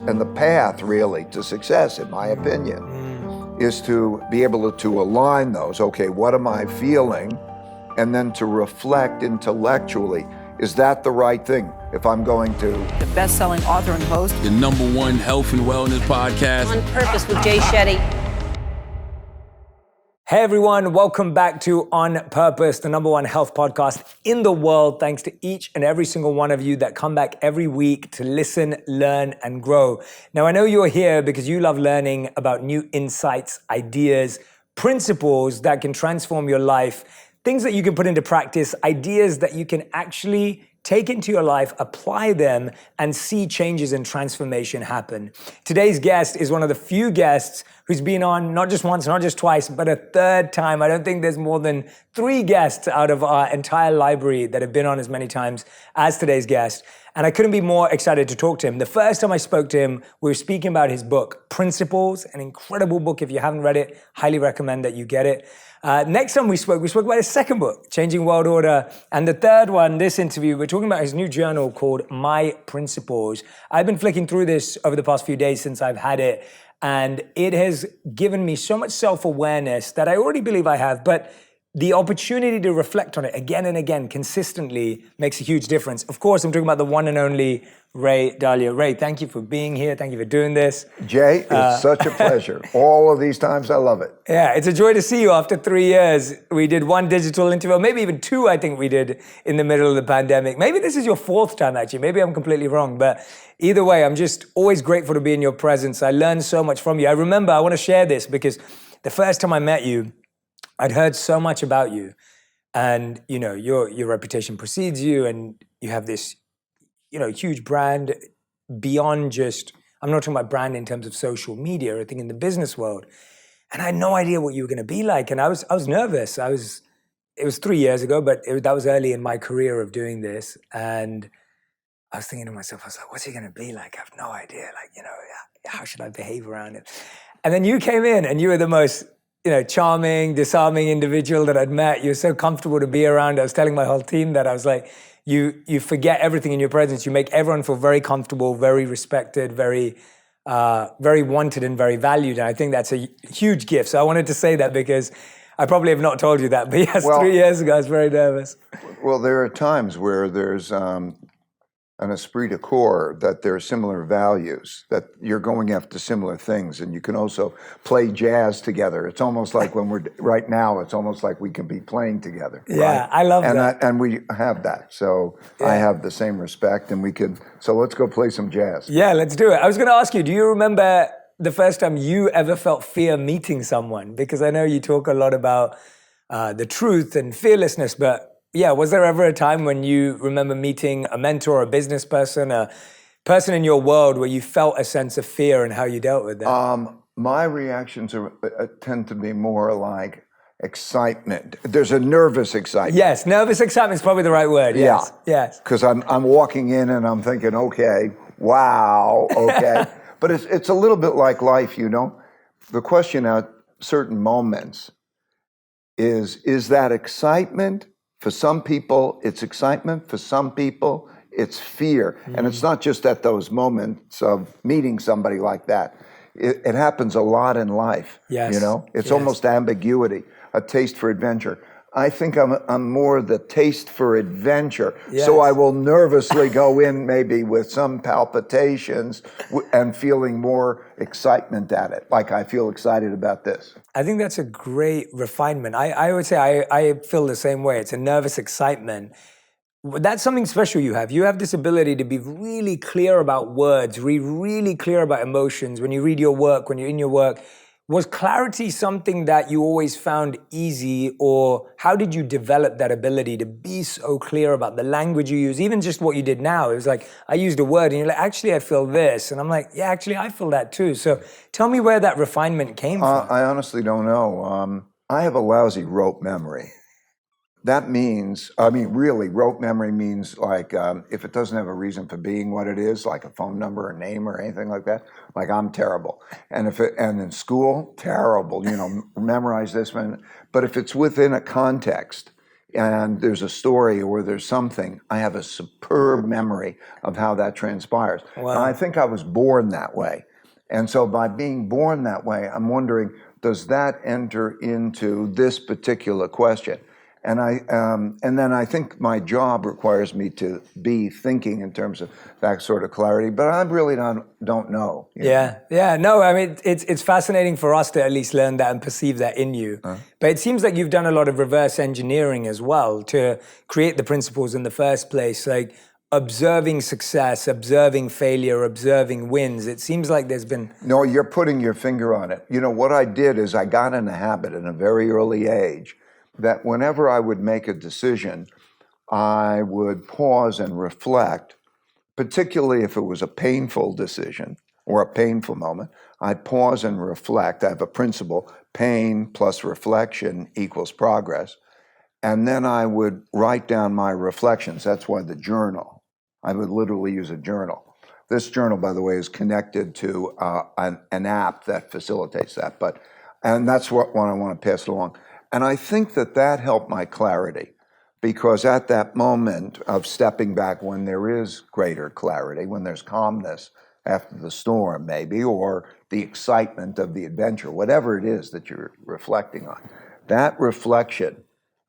And the path really to success, in my opinion, is to be able to align those. Okay, what am I feeling? And then to reflect intellectually, is that the right thing? If I'm going to... The best-selling author and host. The #1 health and wellness podcast. On Purpose with Jay Shetty. Hey everyone, welcome back to On Purpose, the #1 health podcast in the world. Thanks to each and every single one of you that come back every week to listen, learn, and grow. Now, I know you're here because you love learning about new insights, ideas, principles that can transform your life, things that you can put into practice, ideas that you can actually take into your life, apply them, and see changes and transformation happen. Today's guest is one of the few guests who's been on not just once, not just twice, but a third time. I don't think there's more than 3 guests out of our entire library that have been on as many times as today's guest. And I couldn't be more excited to talk to him. The first time I spoke to him, we were speaking about his book, Principles, an incredible book. If you haven't read it, highly recommend that you get it. Next time we spoke about his second book, Changing World Order. And the third one, this interview, we're talking about his new journal called My Principles. I've been flicking through this over the past few days since I've had it. And it has given me so much self-awareness that I already believe I have, but the opportunity to reflect on it again and again consistently makes a huge difference. Of course, I'm talking about the one and only Ray Dalio. Ray, thank you for being here. Thank you for doing this. Jay, it's such a pleasure. All of these times, I love it. Yeah, it's a joy to see you after 3 years. We did 1 digital interview, maybe even 2, I think we did in the middle of the pandemic. Maybe this is your 4th time, actually. Maybe I'm completely wrong. But either way, I'm just always grateful to be in your presence. I learned so much from you. I remember, I want to share this because the first time I met you, I'd heard so much about you. And, you know, your reputation precedes you, and you have this, you know, huge brand beyond just, I'm not talking about brand in terms of social media, I think in the business world. And I had no idea what you were going to be like. And I was nervous. It was 3 years ago, but that was early in my career of doing this. And I was thinking to myself, I was like, what's he going to be like? I have no idea. Like, you know, how should I behave around it? And then you came in and you were the most, you know, charming, disarming individual that I'd met. You were so comfortable to be around. I was telling my whole team that I was like, you forget everything in your presence. You make everyone feel very comfortable, very respected, very wanted and very valued. And I think that's a huge gift. So I wanted to say that because I probably have not told you that. But yes, 3 years ago, I was very nervous. Well, there are times where there's an esprit de corps, that there are similar values, that you're going after similar things, and you can also play jazz together. It's almost like when we're, right now, it's almost like we can be playing together. Yeah, right? I love that. And we have that, so yeah. I have the same respect, and so let's go play some jazz. Yeah, let's do it. I was going to ask you, do you remember the first time you ever felt fear meeting someone? Because I know you talk a lot about the truth and fearlessness, but yeah, was there ever a time when you remember meeting a mentor, a business person, a person in your world where you felt a sense of fear and how you dealt with that? My reactions tend to be more like excitement. There's a nervous excitement. Yes, nervous excitement is probably the right word. Yes, yeah. Yes. Because I'm walking in and I'm thinking, okay, wow, okay. But it's a little bit like life, you know. The question at certain moments is that excitement? For some people, it's excitement. For some people, it's fear. And it's not just at those moments of meeting somebody like that. It happens a lot in life. Yes. You know, it's almost ambiguity, a taste for adventure. I think I'm more the taste for adventure. Yes. So I will nervously go in maybe with some palpitations and feeling more excitement at it. Like I feel excited about this. I think that's a great refinement. I would say I feel the same way. It's a nervous excitement. That's something special you have. You have this ability to be really clear about words, really clear about emotions. When you read your work, when you're in your work, was clarity something that you always found easy, or how did you develop that ability to be so clear about the language you use, even just what you did now? It was like, I used a word and you're like, actually, I feel this. And I'm like, yeah, actually, I feel that too. So tell me where that refinement came from. I honestly don't know. I have a lousy rote memory. That means, really, rote memory means like if it doesn't have a reason for being what it is, like a phone number or name or anything like that, like I'm terrible. And in school, terrible, memorize this one. But if it's within a context, and there's a story or there's something, I have a superb memory of how that transpires. Wow. And I think I was born that way. And so by being born that way, I'm wondering, does that enter into this particular question? And then I think my job requires me to be thinking in terms of that sort of clarity, but I really don't know. Yeah. No, I mean, it's fascinating for us to at least learn that and perceive that in you. But it seems like you've done a lot of reverse engineering as well to create the principles in the first place, like observing success, observing failure, observing wins. It seems like there's been... No, you're putting your finger on it. You know, what I did is I got in a habit in a very early age that whenever I would make a decision, I would pause and reflect, particularly if it was a painful decision or a painful moment. I'd pause and reflect. I have a principle, pain plus reflection equals progress. And then I would write down my reflections. That's why the journal. I would literally use a journal. This journal, by the way, is connected to an app that facilitates that. And that's what I want to pass along. And I think that helped my clarity, because at that moment of stepping back, when there is greater clarity, when there's calmness after the storm maybe, or the excitement of the adventure, whatever it is that you're reflecting on, that reflection,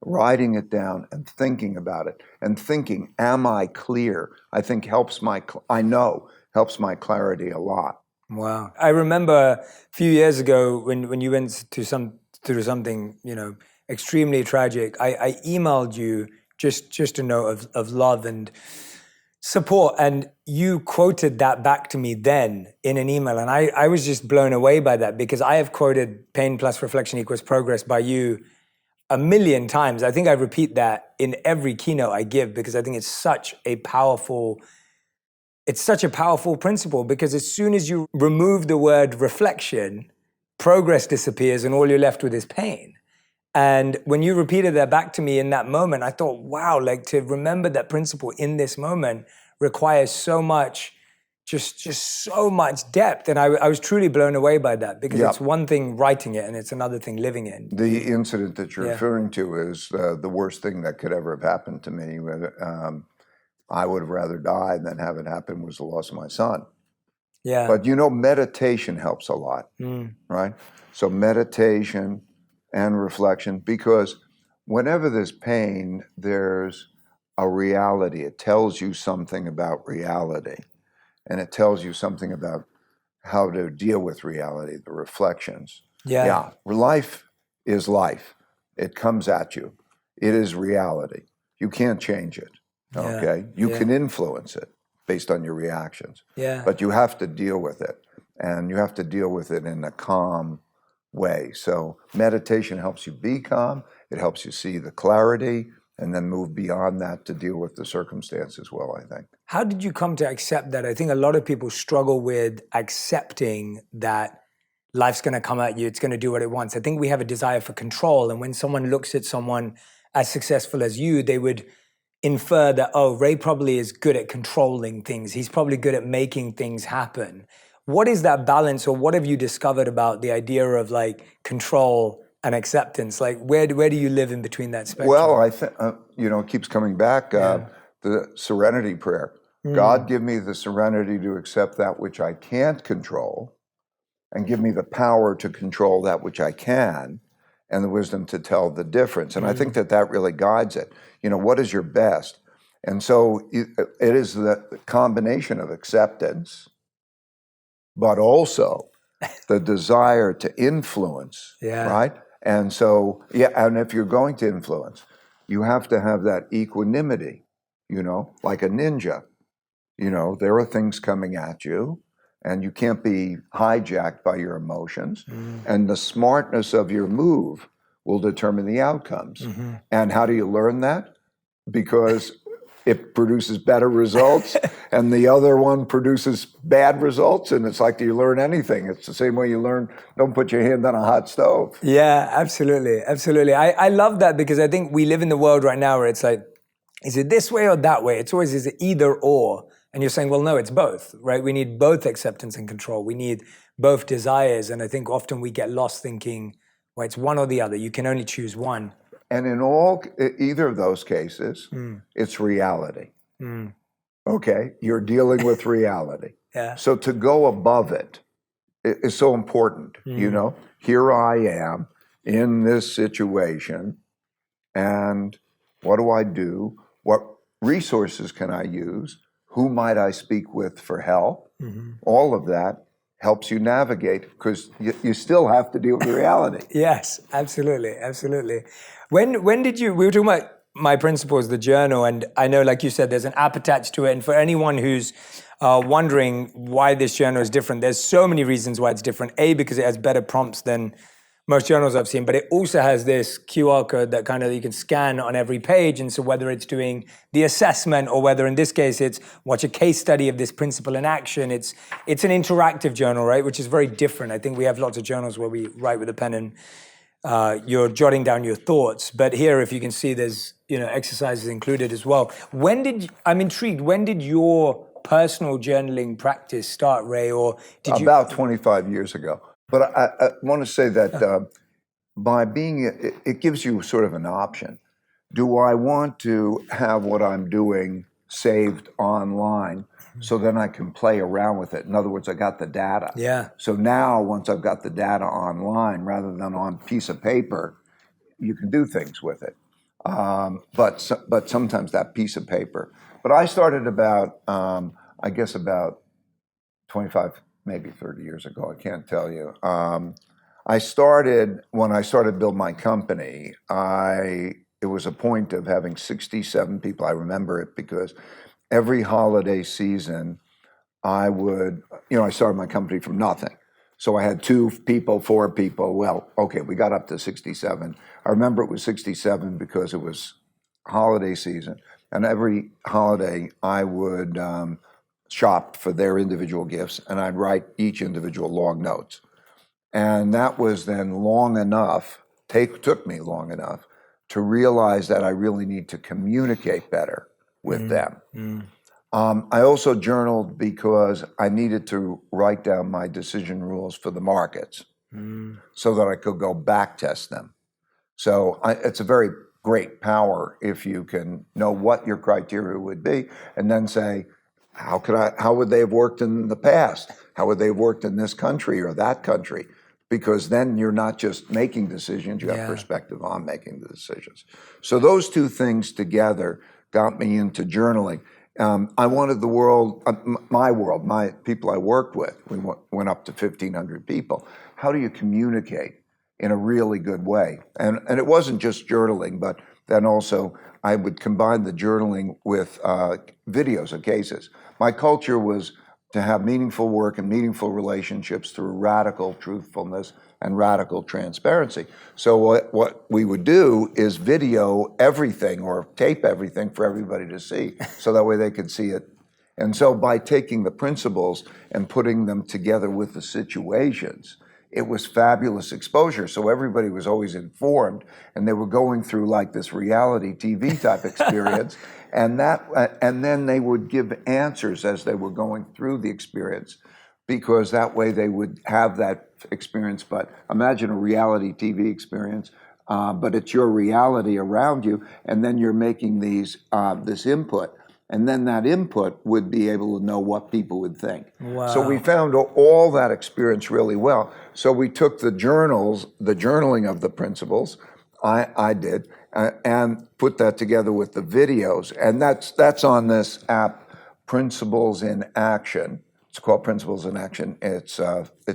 writing it down and thinking about it, and thinking, am I clear? I think helps my clarity a lot. Wow. I remember a few years ago when you went through something, extremely tragic. I emailed you just a note of love and support, and you quoted that back to me then in an email, and I was just blown away by that, because I have quoted pain plus reflection equals progress by you a million times. I think I repeat that in every keynote I give, because I think it's such a powerful principle, because as soon as you remove the word reflection, progress disappears and all you're left with is pain. And when you repeated that back to me in that moment, I thought, wow, like to remember that principle in this moment requires so much, just so much depth. And I was truly blown away by that, because it's one thing writing it and it's another thing living it. The incident that you're referring to is the worst thing that could ever have happened to me. I would have rather died than have it happen, was the loss of my son. Yeah. But meditation helps a lot, right? So meditation and reflection, because whenever there's pain, there's a reality. It tells you something about reality, and it tells you something about how to deal with reality, the reflections. Yeah, life is life. It comes at you. It is reality. You can't change it, okay? You can influence it based on your reactions, but you have to deal with it, and you have to deal with it in a calm way. So meditation helps you be calm. It helps you see the clarity, and then move beyond that to deal with the circumstances well, I think. How did you come to accept that? I think a lot of people struggle with accepting that life's going to come at you. It's going to do what it wants. I think we have a desire for control. And when someone looks at someone as successful as you, they would infer that, oh, Ray probably is good at controlling things. He's probably good at making things happen. What is that balance, or what have you discovered about the idea of like control and acceptance? Like where do you live in between that spectrum? Well, I think, it keeps coming back, the serenity prayer. God, give me the serenity to accept that which I can't control, and give me the power to control that which I can, and the wisdom to tell the difference. And I think that really guides it. What is your best? And so it is the combination of acceptance, but also the desire to influence, right? And so, and if you're going to influence, you have to have that equanimity, like a ninja. There are things coming at you, and you can't be hijacked by your emotions. And the smartness of your move will determine the outcomes. And how do you learn that? Because it produces better results, and the other one produces bad results. And it's like, do you learn anything? It's the same way you learn, don't put your hand on a hot stove. Yeah, absolutely. Absolutely. I love that, because I think we live in the world right now where it's like, is it this way or that way? It's always, is it either or? And you're saying, well, no, it's both, right? We need both acceptance and control. We need both desires. And I think often we get lost thinking, well, it's one or the other. You can only choose one. And in either of those cases, it's reality. Okay, you're dealing with reality. Yeah. So to go above it is so important. You know, here I am in this situation, and what do I do? What resources can I use? Who might I speak with for help? All of that helps you navigate, because you still have to deal with reality. Yes, absolutely, absolutely. When did you? We were talking about my principles, the journal, and I know, like you said, there's an app attached to it. And for anyone who's wondering why this journal is different, there's so many reasons why it's different. A, because it has better prompts than most journals I've seen, but it also has this QR code that kind of you can scan on every page. And so whether it's doing the assessment or whether in this case it's watch a case study of this principle in action, it's an interactive journal, right? Which is very different. I think we have lots of journals where we write with a pen and you're jotting down your thoughts. But here, if you can see, there's exercises included as well. I'm intrigued, when did your personal journaling practice start, Ray? Or did you? About 25 years ago. But I want to say that by being, it gives you sort of an option. Do I want to have what I'm doing saved online so then I can play around with it? In other words, I got the data. Yeah. So now, once I've got the data online rather than on a piece of paper, you can do things with it. But sometimes that piece of paper. But I started about, I guess about 25, maybe 30 years ago, I can't tell you. When I started to build my company, it was a point of having 67 people. I remember it because every holiday season, I started my company from nothing. So I had 2 people, 4 people. Well, okay, we got up to 67. I remember it was 67 because it was holiday season. And every holiday, I would shop for their individual gifts, and I'd write each individual long notes. And that was then took me long enough to realize that I really need to communicate better with them. I also journaled because I needed to write down my decision rules for the markets so that I could go back test them. So it's a very great power if you can know what your criteria would be and then say, how would they have worked in the past? How would they have worked in this country or that country? Because then you're not just making decisions, you have perspective on making the decisions. So those 2 things together got me into journaling. I wanted my people I worked with, we went up to 1,500 people. How do you communicate in a really good way? And it wasn't just journaling, but then also I would combine the journaling with videos of cases. My culture was to have meaningful work and meaningful relationships through radical truthfulness and radical transparency. So what we would do is video everything or tape everything for everybody to see, so that way they could see it. And so by taking the principles and putting them together with the situations, it was fabulous exposure. So everybody was always informed, and they were going through like this reality TV type experience. And then they would give answers as they were going through the experience, because that way they would have that experience. But imagine a reality TV experience, but it's your reality around you, and then you're making this input. And then that input would be able to know what people would think. Wow. So we found all that experience really well. So we took the journaling of the principles, I did, and put that together with the videos. And that's on this app, Principles in Action. It's called Principles in Action. It's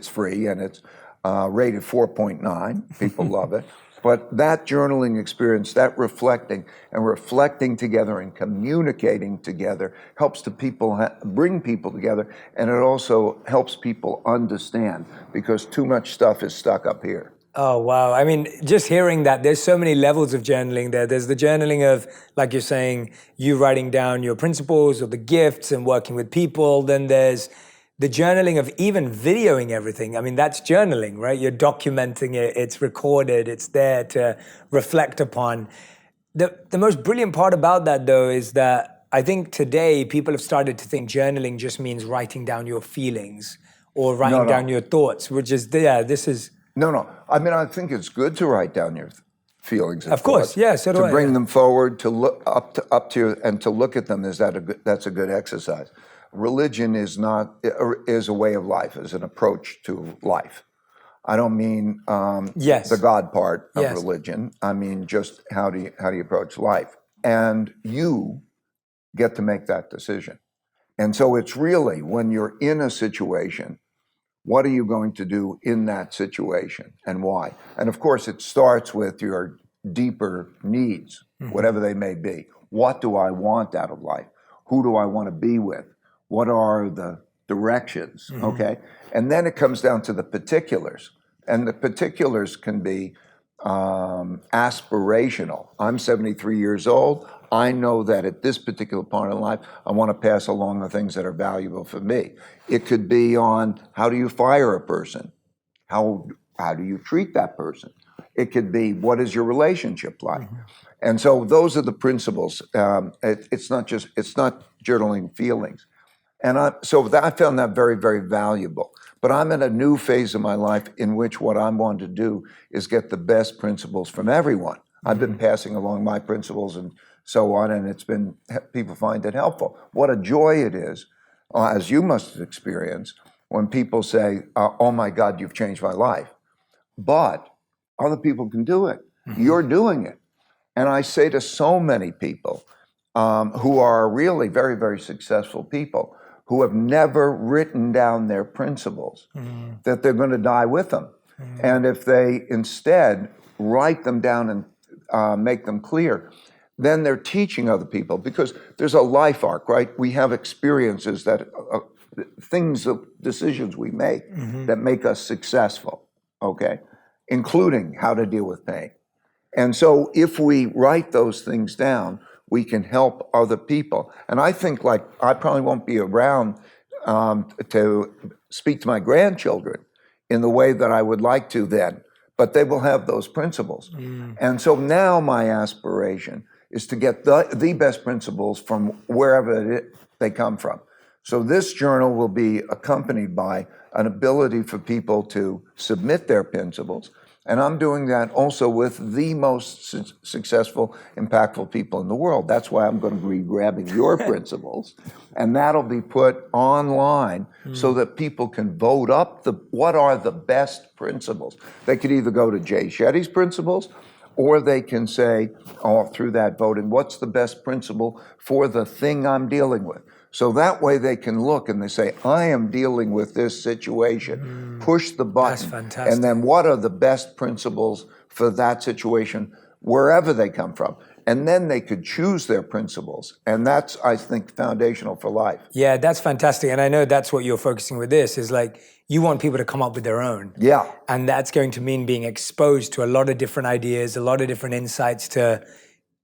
free, and it's rated 4.9. People love it. But that journaling experience, that reflecting together and communicating together helps bring people together, and it also helps people understand, because too much stuff is stuck up here. Oh, wow. I mean, just hearing that, there's so many levels of journaling there. There's the journaling of, like you're saying, you writing down your principles or the gifts and working with people. Then there's the journaling of even videoing everything. I mean, that's journaling, right? You're documenting it, it's recorded, it's there to reflect upon. The most brilliant part about that, though, is that I think today people have started to think journaling just means writing down your feelings or writing down your thoughts, which is, this is... No. I mean, I think it's good to write down feelings and Of course, thoughts. yeah, so do to I, bring yeah. them forward, to look up to and to look at them, that's a good exercise. Religion is a way of life, is an approach to life. I don't mean Yes. the God part of Yes. religion. I mean just how do you approach life, and you get to make that decision. And so it's really when you're in a situation, what are you going to do in that situation and why? And of course, it starts with your deeper needs, whatever they may be. What do I want out of life? Who do I want to be with? What are the directions? Okay. And then it comes down to the particulars. And the particulars can be aspirational. I'm 73 years old. I know that at this particular part of life, I want to pass along the things that are valuable for me. It could be on how do you fire a person? How do you treat that person? It could be what is your relationship like? And so those are the principles. It's not journaling feelings. And I found that very, very valuable. But I'm in a new phase of my life in which what I want to do is get the best principles from everyone. I've been passing along my principles and so on, and people find it helpful. What a joy it is, as you must have experienced, when people say, oh my God, you've changed my life. But other people can do it. You're doing it. And I say to so many people who are really very, very successful people who have never written down their principles, that they're going to die with them. And if they instead write them down and make them clear, then they're teaching other people, because there's a life arc, right? We have experiences that decisions we make that make us successful, okay? Including how to deal with pain. And so if we write those things down, we can help other people. And I think, like, I probably won't be around to speak to my grandchildren in the way that I would like to then, but they will have those principles. And so now my aspiration is to get the best principles from wherever they come from. So this journal will be accompanied by an ability for people to submit their principles. And I'm doing that also with the most successful, impactful people in the world. That's why I'm going to be grabbing your principles, and that'll be put online so that people can vote up what are the best principles. They could either go to Jay Shetty's principles, or they can say, through that voting, what's the best principle for the thing I'm dealing with? So that way they can look and they say, I am dealing with this situation. Push the button. That's fantastic. And then what are the best principles for that situation, wherever they come from? And then they could choose their principles. And that's, I think, foundational for life. Yeah, that's fantastic. And I know that's what you're focusing with this, is like, you want people to come up with their own. Yeah. And that's going to mean being exposed to a lot of different ideas, a lot of different insights to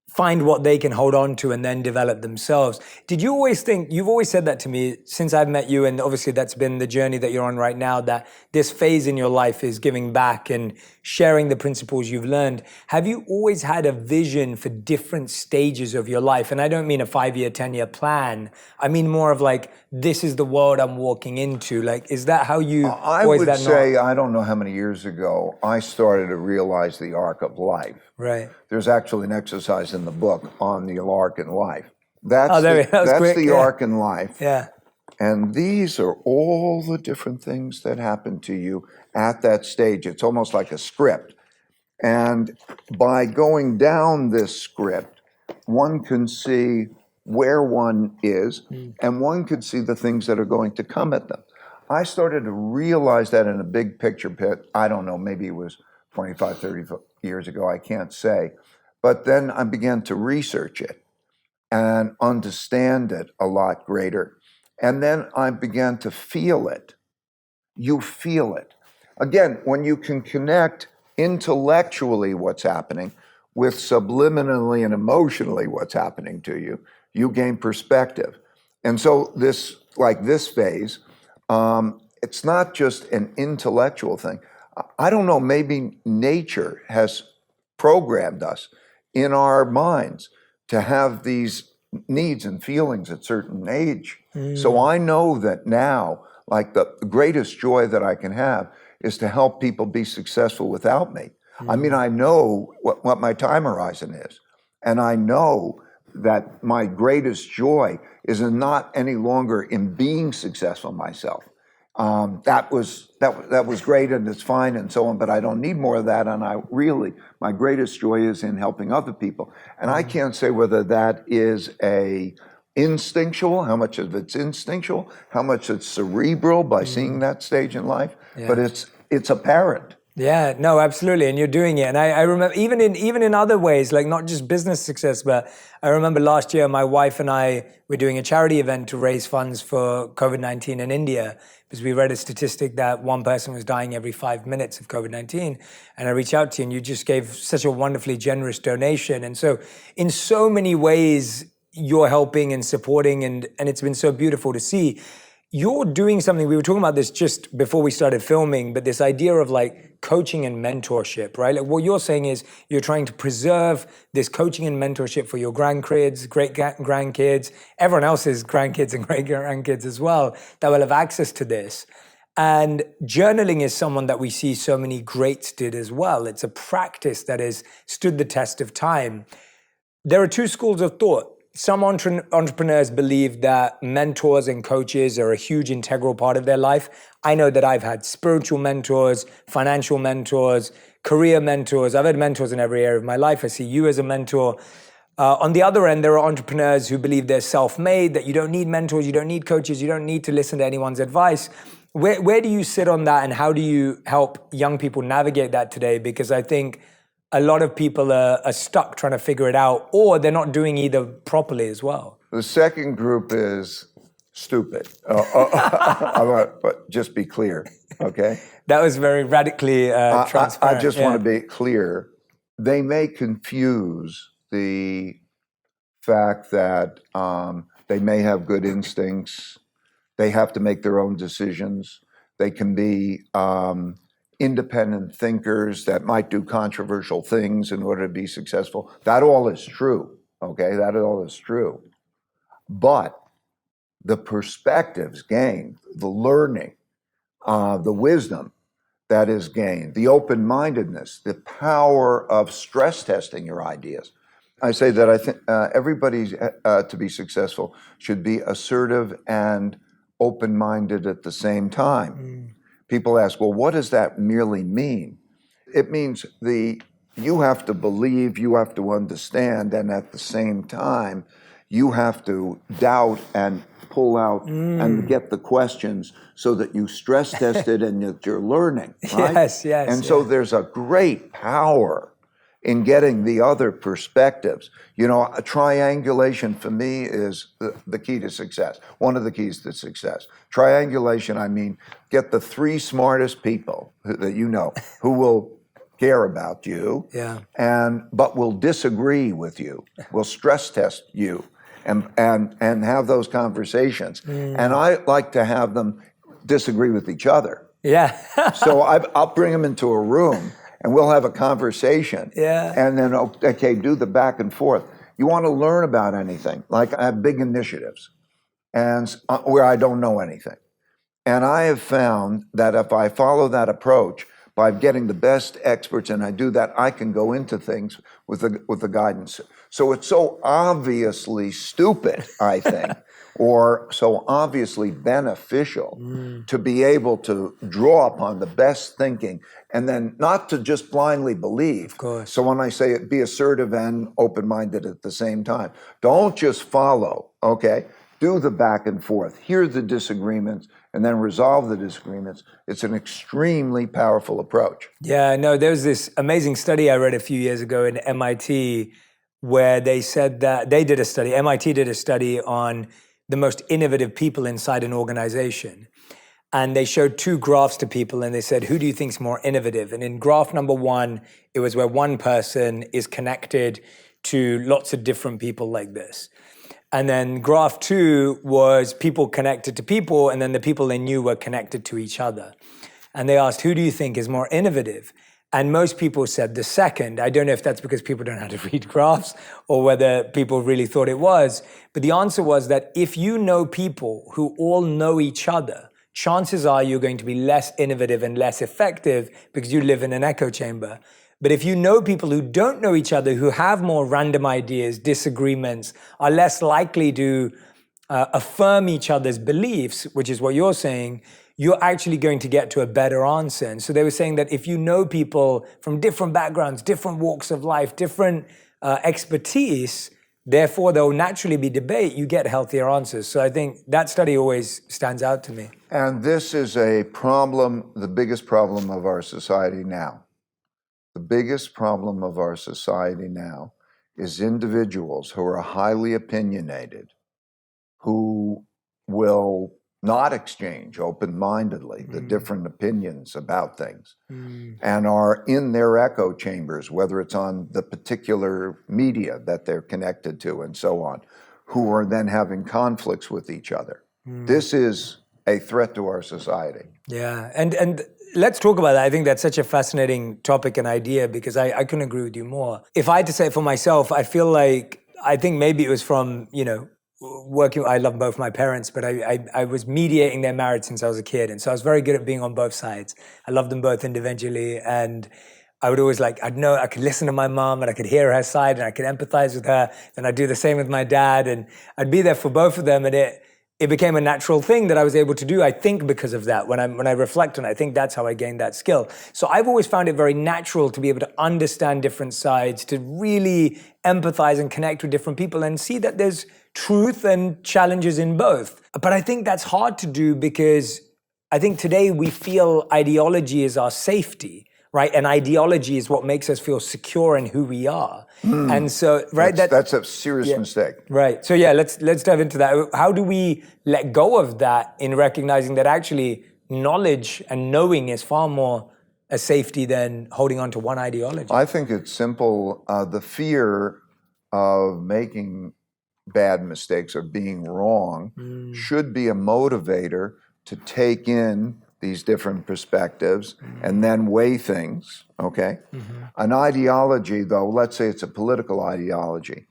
find what they can hold on to and then develop themselves. Did you always think, you've always said that to me since I've met you, and obviously that's been the journey that you're on right now, that this phase in your life is giving back and sharing the principles you've learned. Have you always had a vision for different stages of your life? And I don't mean a 5-year, 10-year plan. I mean more of like, this is the world I'm walking into. Like, is that how you I always would that say, not? I don't know how many years ago, I started to realize the arc of life. Right. There's actually an exercise in the book on the arc in life. That's quick, the yeah. arc in life. Yeah. And these are all the different things that happen to you at that stage. It's almost like a script. And by going down this script, one can see where one is, and one could see the things that are going to come at them. I started to realize that in a big picture, I don't know, maybe it was 25, 30 years ago, I can't say. But then I began to research it and understand it a lot greater. And then I began to feel it. You feel it. Again, when you can connect intellectually what's happening with subliminally and emotionally what's happening to you, you gain perspective. And so this phase, it's not just an intellectual thing. I don't know, maybe nature has programmed us in our minds to have these needs and feelings at certain age. So I know that now, like, the greatest joy that I can have is to help people be successful without me. I mean, I know what my time horizon is. And I know that my greatest joy is in not any longer in being successful myself. That was great and it's fine and so on, but I don't need more of that. And my greatest joy is in helping other people. And I can't say whether that is instinctual, how much of it's instinctual, how much it's cerebral by seeing that stage in life, but it's apparent. Yeah, no, absolutely, and you're doing it. And I remember even in other ways, like not just business success, but I remember last year my wife and I were doing a charity event to raise funds for COVID-19 in India, because we read a statistic that one person was dying every 5 minutes of COVID-19. And I reached out to you and you just gave such a wonderfully generous donation. And so in so many ways, you're helping and supporting, and it's been so beautiful to see. You're doing something, we were talking about this just before we started filming, but this idea of like coaching and mentorship, right? Like what you're saying is you're trying to preserve this coaching and mentorship for your grandkids, great-grandkids, everyone else's grandkids and great-grandkids as well, that will have access to this. And journaling is someone that we see so many greats did as well. It's a practice that has stood the test of time. There are two schools of thought. Some entrepreneurs believe that mentors and coaches are a huge integral part of their life. I know that I've had spiritual mentors, financial mentors, career mentors. I've had mentors in every area of my life. I see you as a mentor. On the other end, there are entrepreneurs who believe they're self-made, that you don't need mentors, you don't need coaches, you don't need to listen to anyone's advice. Where do you sit on that, and how do you help young people navigate that today? Because I think a lot of people are stuck trying to figure it out, or they're not doing either properly as well. The second group is stupid. But just be clear, okay? That was very radically transparent. I just want to be clear. They may confuse the fact that they may have good instincts. They have to make their own decisions. They can be independent thinkers that might do controversial things in order to be successful. That all is true, okay? That all is true. But the perspectives gained, the learning, the wisdom that is gained, the open-mindedness, the power of stress testing your ideas. I say that I think everybody to be successful should be assertive and open-minded at the same time. People ask, well, what does that merely mean? It means you have to believe, you have to understand, and at the same time, you have to doubt and pull out and get the questions so that you stress test it and that you're learning, right? Yes. And so there's a great power in getting the other perspectives. You know, a triangulation for me is the key to success, one of the keys to success. Triangulation, I mean, get the three smartest people that you know who will care about you, but will disagree with you, will stress test you, and have those conversations. And I like to have them disagree with each other. Yeah. So I'll bring them into a room and we'll have a conversation. Yeah. And then, okay, do the back and forth. You want to learn about anything, like I have big initiatives and where I don't know anything. And I have found that if I follow that approach by getting the best experts and I do that, I can go into things with the guidance. So it's so obviously stupid, I think, or so obviously beneficial to be able to draw upon the best thinking and then not to just blindly believe. Of course. So when I say it, be assertive and open-minded at the same time. Don't just follow, okay? Do the back and forth, hear the disagreements, and then resolve the disagreements. It's an extremely powerful approach. Yeah, no, there was this amazing study I read a few years ago in MIT where they said that MIT did a study on the most innovative people inside an organization. And they showed two graphs to people and they said, who do you think is more innovative? And in graph number one, it was where one person is connected to lots of different people like this. And then graph two was people connected to people, and then the people they knew were connected to each other. And they asked, who do you think is more innovative? And most people said the second. I don't know if that's because people don't know how to read graphs or whether people really thought it was. But the answer was that if you know people who all know each other, chances are you're going to be less innovative and less effective because you live in an echo chamber. But if you know people who don't know each other, who have more random ideas, disagreements, are less likely to affirm each other's beliefs, which is what you're saying, you're actually going to get to a better answer. And so they were saying that if you know people from different backgrounds, different walks of life, different expertise, therefore there will naturally be debate, you get healthier answers. So I think that study always stands out to me. And this is a problem, the biggest problem of our society now. The biggest problem of our society now is individuals who are highly opinionated, who will not exchange open-mindedly the different opinions about things, and are in their echo chambers, whether it's on the particular media that they're connected to and so on, who are then having conflicts with each other. This is a threat to our society. Yeah, and let's talk about that. I think that's such a fascinating topic and idea, because I couldn't agree with you more. If I had to say it for myself, I think maybe it was from, working. I love both my parents, but I was mediating their marriage since I was a kid. And so I was very good at being on both sides. I loved them both individually. And I would always I'd know, I could listen to my mom and I could hear her side and I could empathize with her. And I'd do the same with my dad. And I'd be there for both of them. And it became a natural thing that I was able to do, I think, because of that. When I reflect on it, I think that's how I gained that skill. So I've always found it very natural to be able to understand different sides, to really empathize and connect with different people and see that there's truth and challenges in both. But I think that's hard to do because I think today we feel ideology is our safety, right? And ideology is what makes us feel secure in who we are. And so, right, that's a serious mistake. Right. So yeah, let's dive into that. How do we let go of that in recognizing that actually knowledge and knowing is far more a safety than holding on to one ideology? I think it's simple. The fear of making bad mistakes or being wrong should be a motivator to take in these different perspectives and then weigh things, okay? An ideology, though, let's say it's a political ideology.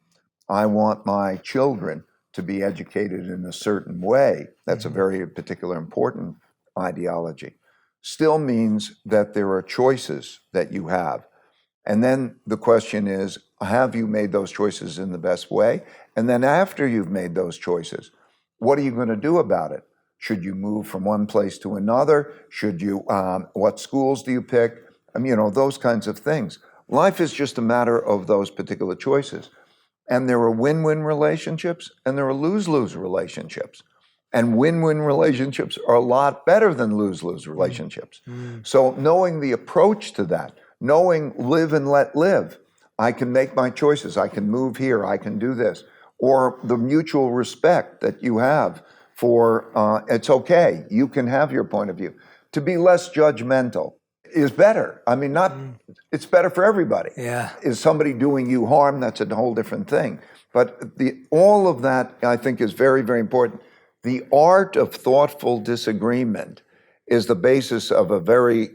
I want my children to be educated in a certain way. That's a very particular important ideology. Still means that there are choices that you have. And then the question is, have you made those choices in the best way? And then after you've made those choices, what are you going to do about it? Should you move from one place to another? Should you, what schools do you pick? Those kinds of things. Life is just a matter of those particular choices. And there are win-win relationships and there are lose-lose relationships. And win-win relationships are a lot better than lose-lose relationships. So knowing the approach to that, knowing live and let live, I can make my choices, I can move here, I can do this, or the mutual respect that you have for, it's okay, you can have your point of view. To be less judgmental is better. I mean, it's better for everybody. Yeah. Is somebody doing you harm? That's a whole different thing. But all of that, I think, is very, very important. The art of thoughtful disagreement is the basis of a very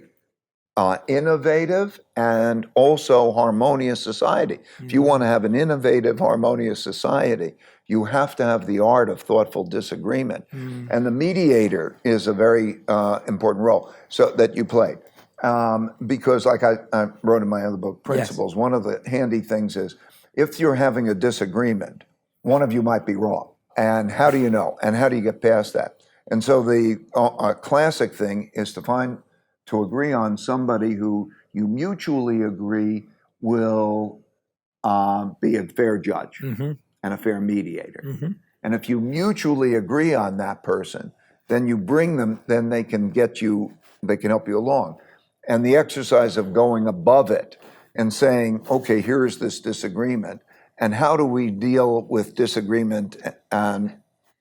innovative and also harmonious society. If you want to have an innovative, harmonious society, you have to have the art of thoughtful disagreement. And the mediator is a very important role that you play. Because like I wrote in my other book, Principles, one of the handy things is, if you're having a disagreement, one of you might be wrong. And how do you know? And how do you get past that? And so the classic thing is to agree on somebody who you mutually agree will be a fair judge and a fair mediator. And if you mutually agree on that person, then you bring them, then they can help you along. And the exercise of going above it and saying, okay, here's this disagreement, and how do we deal with disagreement and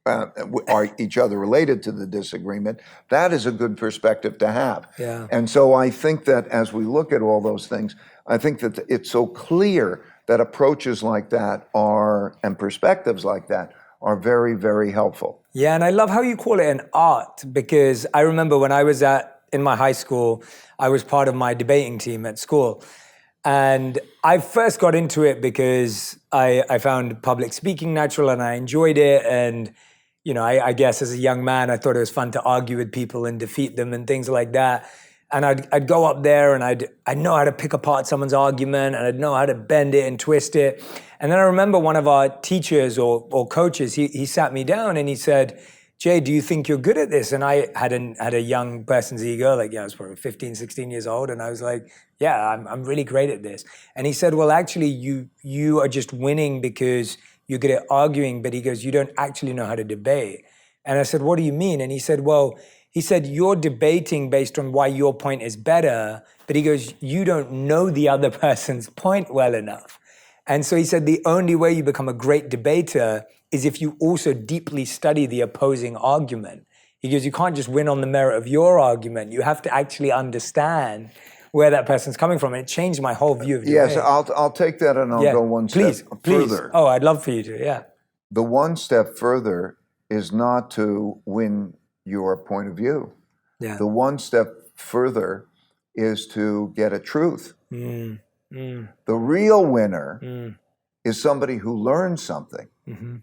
are each other related to the disagreement? That is a good perspective to have. Yeah. And so I think that as we look at all those things, I think that it's so clear that approaches like that and perspectives like that are very, very helpful. Yeah, and I love how you call it an art, because I remember when I was in my high school, I was part of my debating team at school. And I first got into it because I found public speaking natural and I enjoyed it. And, I guess as a young man, I thought it was fun to argue with people and defeat them and things like that. And I'd go up there and I'd know how to pick apart someone's argument, and I'd know how to bend it and twist it. And then I remember one of our teachers or coaches, he sat me down and he said, Jay, do you think you're good at this? And I had a young person's ego, like, I was probably 15, 16 years old. And I was like, yeah, I'm really great at this. And he said, well, actually, you are just winning because you're good at arguing. But he goes, you don't actually know how to debate. And I said, what do you mean? And he said, you're debating based on why your point is better. But he goes, you don't know the other person's point well enough. And so he said, the only way you become a great debater is if you also deeply study the opposing argument. He goes, you can't just win on the merit of your argument. You have to actually understand where that person's coming from. And it changed my whole view of debate. Yes, I'll take that and I'll go one step further. Oh, I'd love for you to, yeah. The one step further is not to win your point of view. Yeah. The one step further is to get a truth. The real winner is somebody who learns something. Mm-hmm.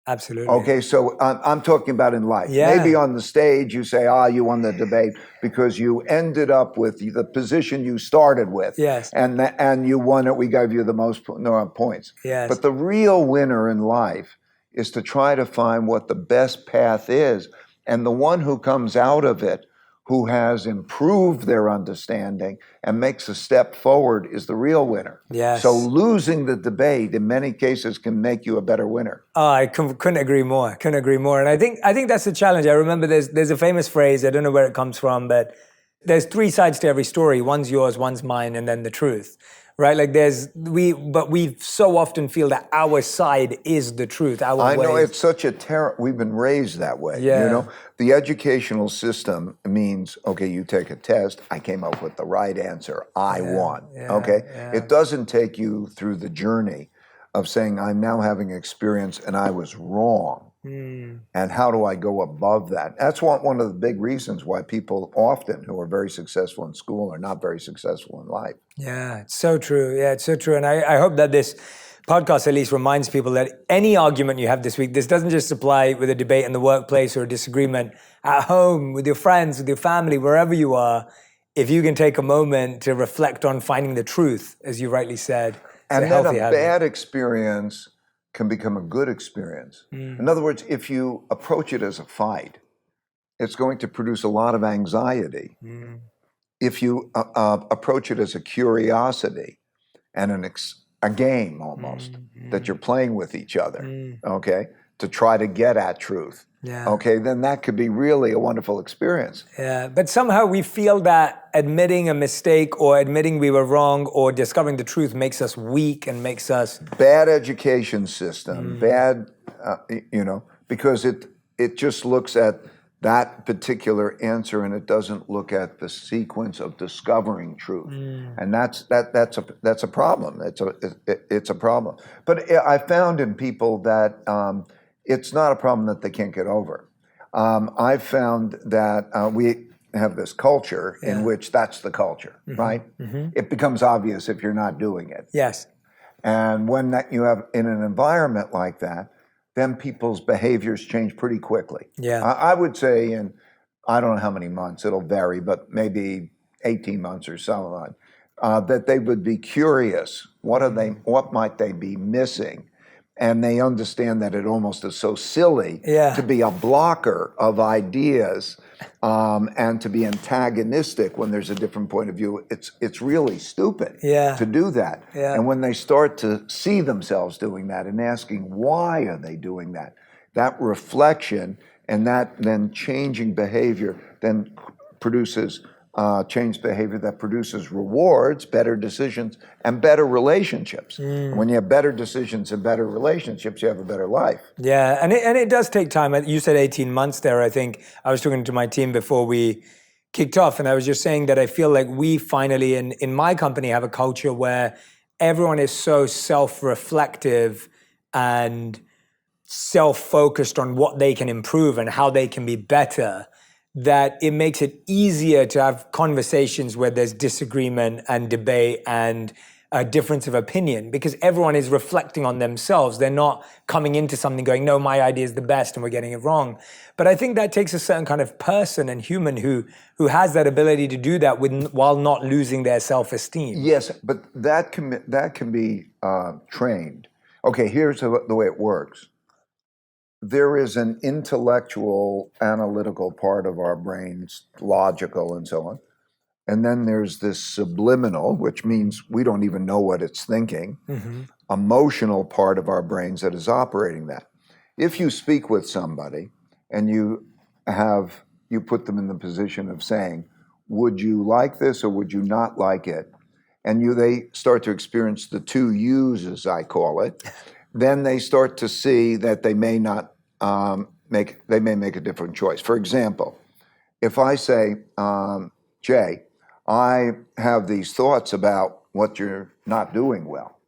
Absolutely. Okay, so I'm talking about in life. Yeah. Maybe on the stage you say, you won the debate because you ended up with the position you started with. Yes. And you won it. We gave you the most points. Yes. But the real winner in life is to try to find what the best path is. And the one who comes out of it, who has improved their understanding and makes a step forward, is the real winner. Yes. So losing the debate in many cases can make you a better winner. Oh, I couldn't agree more. Couldn't agree more. And I think that's the challenge. I remember there's a famous phrase, I don't know where it comes from, but there's three sides to every story. One's yours, one's mine, and then the truth. Right? Like but we so often feel that our side is the truth. I know it's such a we've been raised that way. Yeah. You know, the educational system means, okay, you take a test, I came up with the right answer, I won. Yeah, okay? yeah. It doesn't take you through the journey of saying, I'm now having experience and I was wrong. And how do I go above that? That's one of the big reasons why people often who are very successful in school are not very successful in life. Yeah, it's so true. Yeah, it's so true. And I hope that this podcast at least reminds people that any argument you have this week, this doesn't just apply with a debate in the workplace or a disagreement at home, with your friends, with your family, wherever you are. If you can take a moment to reflect on finding the truth, as you rightly said. And then a bad experience can become a good experience. In other words, if you approach it as a fight, it's going to produce a lot of anxiety. If you approach it as a curiosity and a game almost that you're playing with each other, okay, to try to get at truth, okay, then that could be really a wonderful experience. Yeah, but somehow we feel that admitting a mistake or admitting we were wrong or discovering the truth makes us weak and makes us... Bad education system, bad, because it just looks at that particular answer and it doesn't look at the sequence of discovering truth. And that's a problem. It's a problem. But I found in people that it's not a problem that they can't get over. I've found that we have this culture in which that's the culture, right? It becomes obvious if you're not doing it. Yes. And when you have in an environment like that, then people's behaviors change pretty quickly. Yeah. I would say I don't know how many months, it'll vary, but maybe 18 months or so on, that they would be curious. What might they be missing? And they understand that it almost is so silly to be a blocker of ideas and to be antagonistic when there's a different point of view. It's really stupid to do that. Yeah. And when they start to see themselves doing that and asking why are they doing that, that reflection and that then changing behavior then produces changed behavior that produces rewards, better decisions, and better relationships. When you have better decisions and better relationships, you have a better life. Yeah, and it does take time. You said 18 months there. I think I was talking to my team before we kicked off, and I was just saying that I feel like we finally, in my company, have a culture where everyone is so self-reflective and self-focused on what they can improve and how they can be better, that it makes it easier to have conversations where there's disagreement and debate and a difference of opinion because everyone is reflecting on themselves. They're not coming into something going, no, my idea is the best and we're getting it wrong. But I think that takes a certain kind of person and human who has that ability to do that while not losing their self-esteem. Yes, but that can be trained. Okay, here's the way it works. There is an intellectual, analytical part of our brains, logical and so on. And then there's this subliminal, which means we don't even know what it's thinking, emotional part of our brains that is operating that. If you speak with somebody and you put them in the position of saying, would you like this or would you not like it? And they start to experience the two yous, as I call it, then they start to see that they may not make a different choice. For example, if I say, Jay, I have these thoughts about what you're not doing well.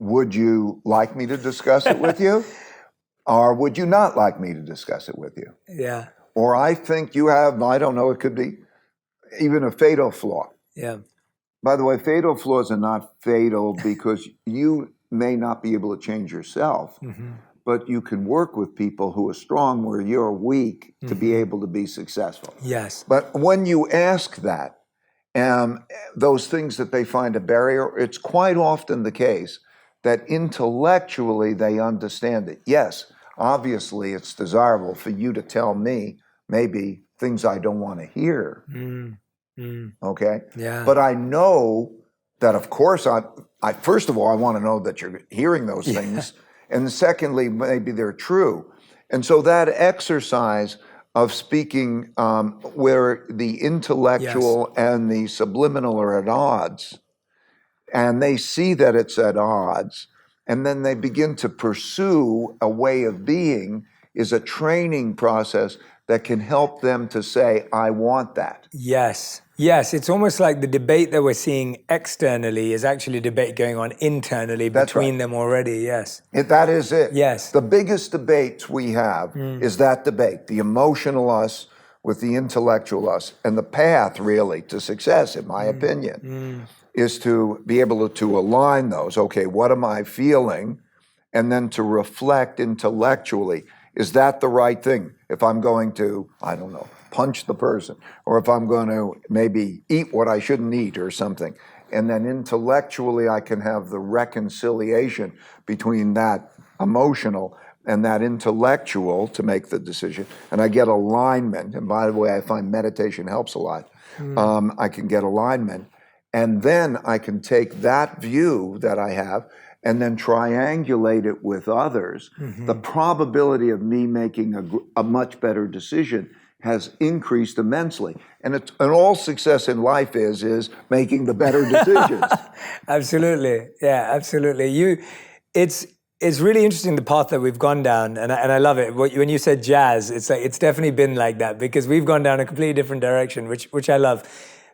Would you like me to discuss it with you? Or would you not like me to discuss it with you? Yeah. Or I think you have, I don't know, it could be even a fatal flaw. Yeah. By the way, fatal flaws are not fatal because you may not be able to change yourself, but you can work with people who are strong where you're weak to be able to be successful. Yes. But when you ask that, those things that they find a barrier, it's quite often the case that intellectually they understand it. Yes, obviously it's desirable for you to tell me maybe things I don't want to hear. Okay? Yeah. But I know that, of course, I first of all, I want to know that you're hearing those things. And secondly, maybe they're true. And so that exercise of speaking where the intellectual and the subliminal are at odds, and they see that it's at odds, and then they begin to pursue a way of being, is a training process that can help them to say, I want that. Yes. Yes, it's almost like the debate that we're seeing externally is actually a debate going on internally between them already, yes. That is it. Yes. The biggest debates we have is that debate, the emotional us with the intellectual us. And the path, really, to success, in my opinion, is to be able to align those. Okay, what am I feeling? And then to reflect intellectually, is that the right thing? If I'm going to, I don't know, punch the person, or if I'm going to maybe eat what I shouldn't eat or something. And then intellectually, I can have the reconciliation between that emotional and that intellectual to make the decision. And I get alignment. And by the way, I find meditation helps a lot. I can get alignment. And then I can take that view that I have and then triangulate it with others. The probability of me making a much better decision has increased immensely. And all success in life is making the better decisions. Absolutely. Yeah, absolutely. It's really interesting the path that we've gone down, and I love it. When you said jazz, it's definitely been like that because we've gone down a completely different direction, which I love.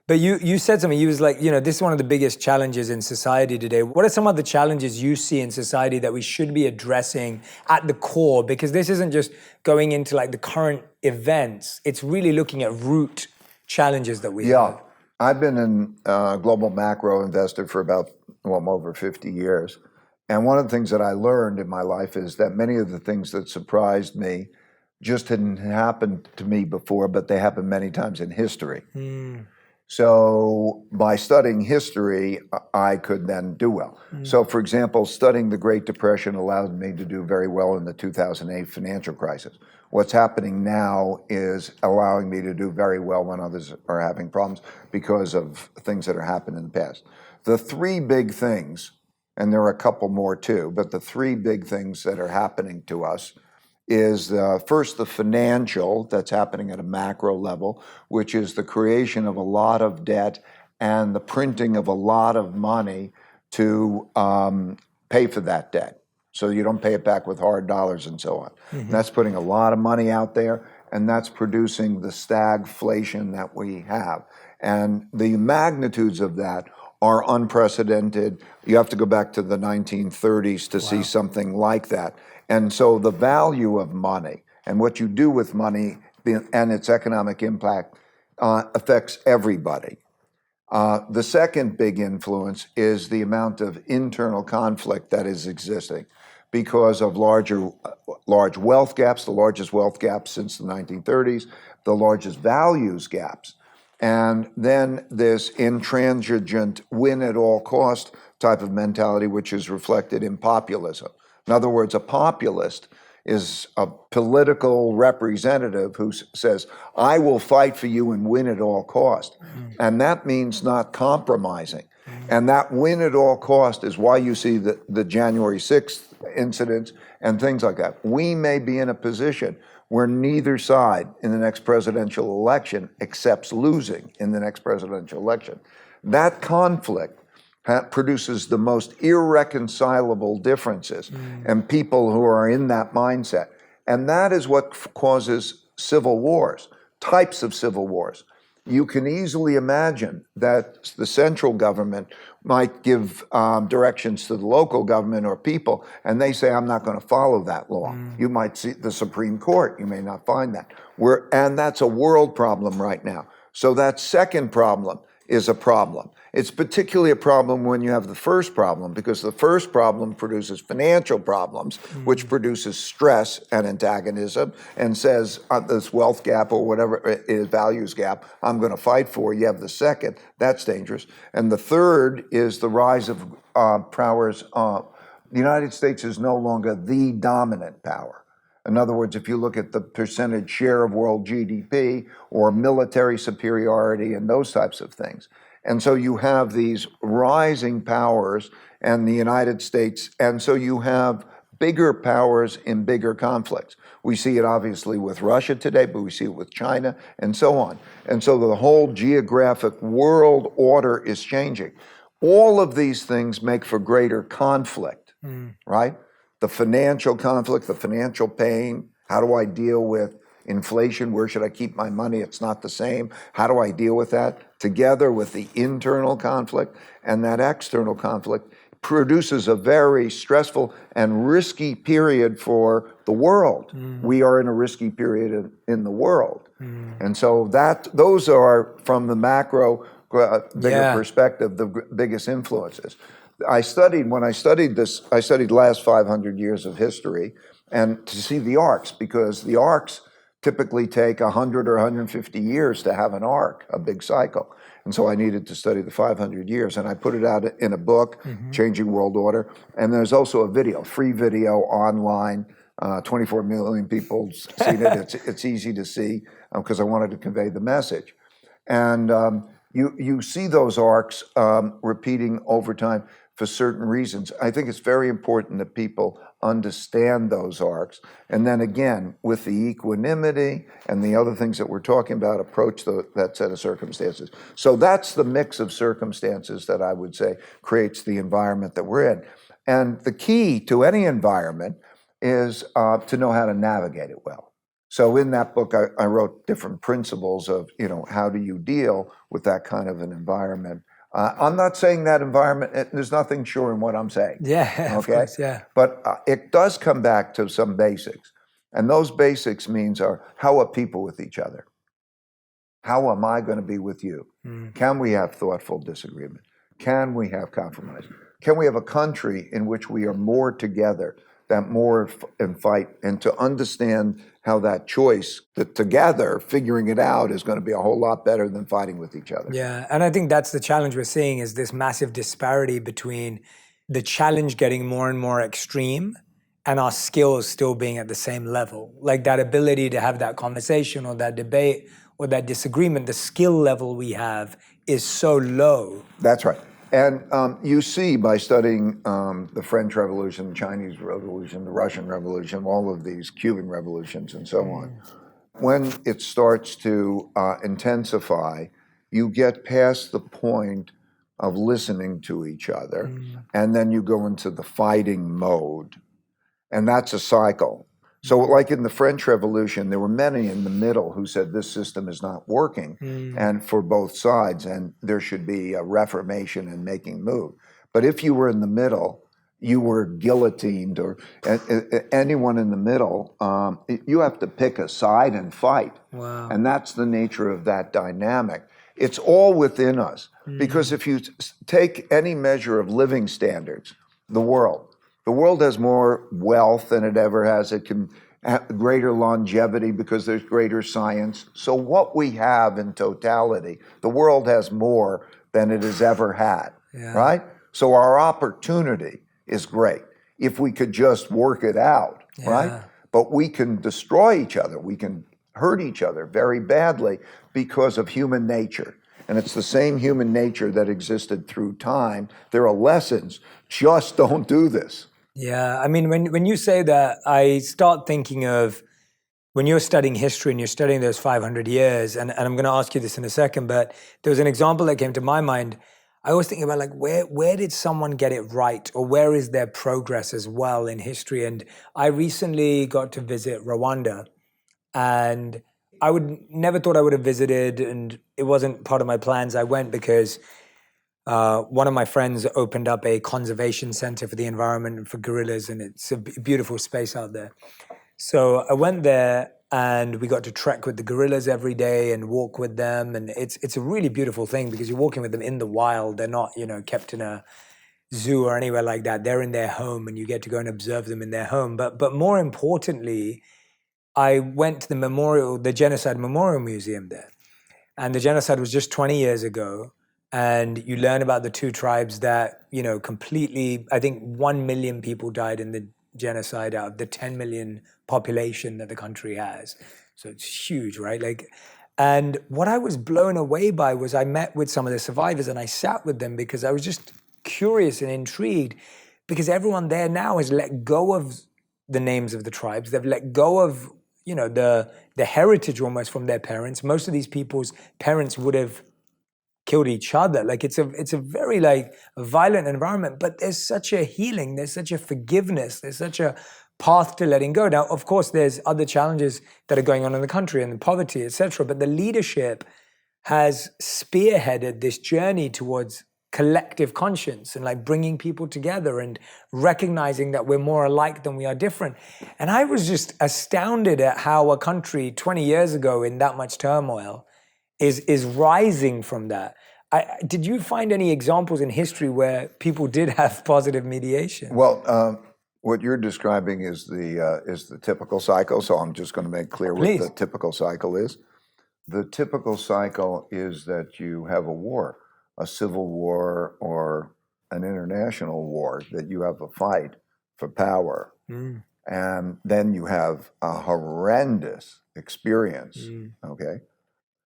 But you said something, you was like, this is one of the biggest challenges in society today. What are some of the challenges you see in society that we should be addressing at the core? Because this isn't just going into like the current events, it's really looking at root challenges that we have. I've been a global macro investor for about, over 50 years. And one of the things that I learned in my life is that many of the things that surprised me just hadn't happened to me before, but they happened many times in history. So by studying history, I could then do well. So for example, studying the Great Depression allowed me to do very well in the 2008 financial crisis. What's happening now is allowing me to do very well when others are having problems because of things that are happening in the past. The three big things, and there are a couple more too, but the three big things that are happening to us is first the financial that's happening at a macro level, which is the creation of a lot of debt and the printing of a lot of money to pay for that debt. So you don't pay it back with hard dollars and so on. And that's putting a lot of money out there, and that's producing the stagflation that we have. And the magnitudes of that are unprecedented. You have to go back to the 1930s to see something like that. And so the value of money and what you do with money and its economic impact affects everybody. The second big influence is the amount of internal conflict that is existing because of large wealth gaps, the largest wealth gaps since the 1930s, the largest values gaps. And then this intransigent win at all cost type of mentality, which is reflected in populism. In other words, a populist is a political representative who says, I will fight for you and win at all cost. And that means not compromising. And that win at all cost is why you see the January 6th incidents and things like that. We may be in a position where neither side in the next presidential election accepts losing in the next presidential election. That conflict produces the most irreconcilable differences and people who are in that mindset. And that is what causes civil wars, types of civil wars. You can easily imagine that the central government might give directions to the local government or people, and they say, I'm not going to follow that law. You might see the Supreme Court, you may not find that. And that's a world problem right now. So that second problem is a problem. It's particularly a problem when you have the first problem, because the first problem produces financial problems, which produces stress and antagonism, and says this wealth gap or whatever it is, values gap, I'm going to fight for. You have the second, that's dangerous. And the third is the rise of powers. The United States is no longer the dominant power. In other words, if you look at the percentage share of world GDP or military superiority and those types of things. And so you have these rising powers and the United States, and so you have bigger powers in bigger conflicts. We see it obviously with Russia today, but we see it with China and so on. And so the whole geographic world order is changing. All of these things make for greater conflict, right? The financial conflict, the financial pain, how do I deal with inflation? Where should I keep my money? It's not the same. How do I deal with that? Together with the internal conflict and that external conflict produces a very stressful and risky period for the world. We are in a risky period in the world. And so those are, from the macro, bigger perspective, the biggest influences. When I studied this, I studied the last 500 years of history, and to see the arcs, because the arcs typically take 100 or 150 years to have an arc, a big cycle. And so I needed to study the 500 years, and I put it out in a book, Changing World Order. And there's also a video, free video online. 24 million people seen it. It's easy to see because I wanted to convey the message. And you see those arcs repeating over time for certain reasons. I think it's very important that people understand those arcs. And then again, with the equanimity and the other things that we're talking about, approach that set of circumstances. So that's the mix of circumstances that I would say creates the environment that we're in. And the key to any environment is to know how to navigate it well. So in that book, I wrote different principles of, how do you deal with that kind of an environment. I'm not saying that environment, there's nothing sure in what I'm saying. Yeah, of course, yeah. But it does come back to some basics. And those basics are, how are people with each other? How am I going to be with you? Can we have thoughtful disagreement? Can we have compromise? Can we have a country in which we are more together, that more and fight, and to understand how that choice, that together, figuring it out is going to be a whole lot better than fighting with each other. Yeah, and I think that's the challenge we're seeing, is this massive disparity between the challenge getting more and more extreme and our skills still being at the same level. Like that ability to have that conversation or that debate or that disagreement, the skill level we have is so low. That's right. And you see by studying the French Revolution, the Chinese Revolution, the Russian Revolution, all of these Cuban revolutions and so on, when it starts to intensify, you get past the point of listening to each other, and then you go into the fighting mode. And that's a cycle. So like in the French Revolution, there were many in the middle who said this system is not working, and for both sides, and there should be a reformation and making move. But if you were in the middle, you were guillotined, or anyone in the middle, you have to pick a side and fight. Wow. And that's the nature of that dynamic. It's all within us. Because if you take any measure of living standards, the world has more wealth than it ever has. It can have greater longevity because there's greater science. So what we have in totality, the world has more than it has ever had, right? So our opportunity is great if we could just work it out, right? But we can destroy each other. We can hurt each other very badly because of human nature. And it's the same human nature that existed through time. There are lessons. Just don't do this. Yeah, I mean, when you say that, I start thinking of when you're studying history and you're studying those 500 years, and I'm going to ask you this in a second, but there was an example that came to my mind. I always think about like, where did someone get it right, or where is their progress as well in history? And I recently got to visit Rwanda, and I would never thought I would have visited, and it wasn't part of my plans. I went because one of my friends opened up a conservation center for the environment and for gorillas, and it's a beautiful space out there. So I went there and we got to trek with the gorillas every day and walk with them. And it's a really beautiful thing because you're walking with them in the wild. They're not, kept in a zoo or anywhere like that. They're in their home and you get to go and observe them in their home. But more importantly, I went to the Genocide Memorial Museum there. And the genocide was just 20 years ago. And you learn about the two tribes that, completely, I think 1 million people died in the genocide out of the 10 million population that the country has. So it's huge, right? And what I was blown away by was I met with some of the survivors and I sat with them because I was just curious and intrigued because everyone there now has let go of the names of the tribes. They've let go of, the heritage almost from their parents. Most of these people's parents would have killed each other. It's a very a violent environment, but there's such a healing, there's such a forgiveness, there's such a path to letting go. Now, of course, there's other challenges that are going on in the country and the poverty, etc. But the leadership has spearheaded this journey towards collective conscience and bringing people together and recognizing that we're more alike than we are different. And I was just astounded at how a country 20 years ago in that much turmoil is rising from that. Did you find any examples in history where people did have positive mediation? Well, what you're describing is the typical cycle. So I'm just going to make clear what the typical cycle is. The typical cycle is that you have a war, a civil war or an international war, that you have a fight for power. And then you have a horrendous experience, okay?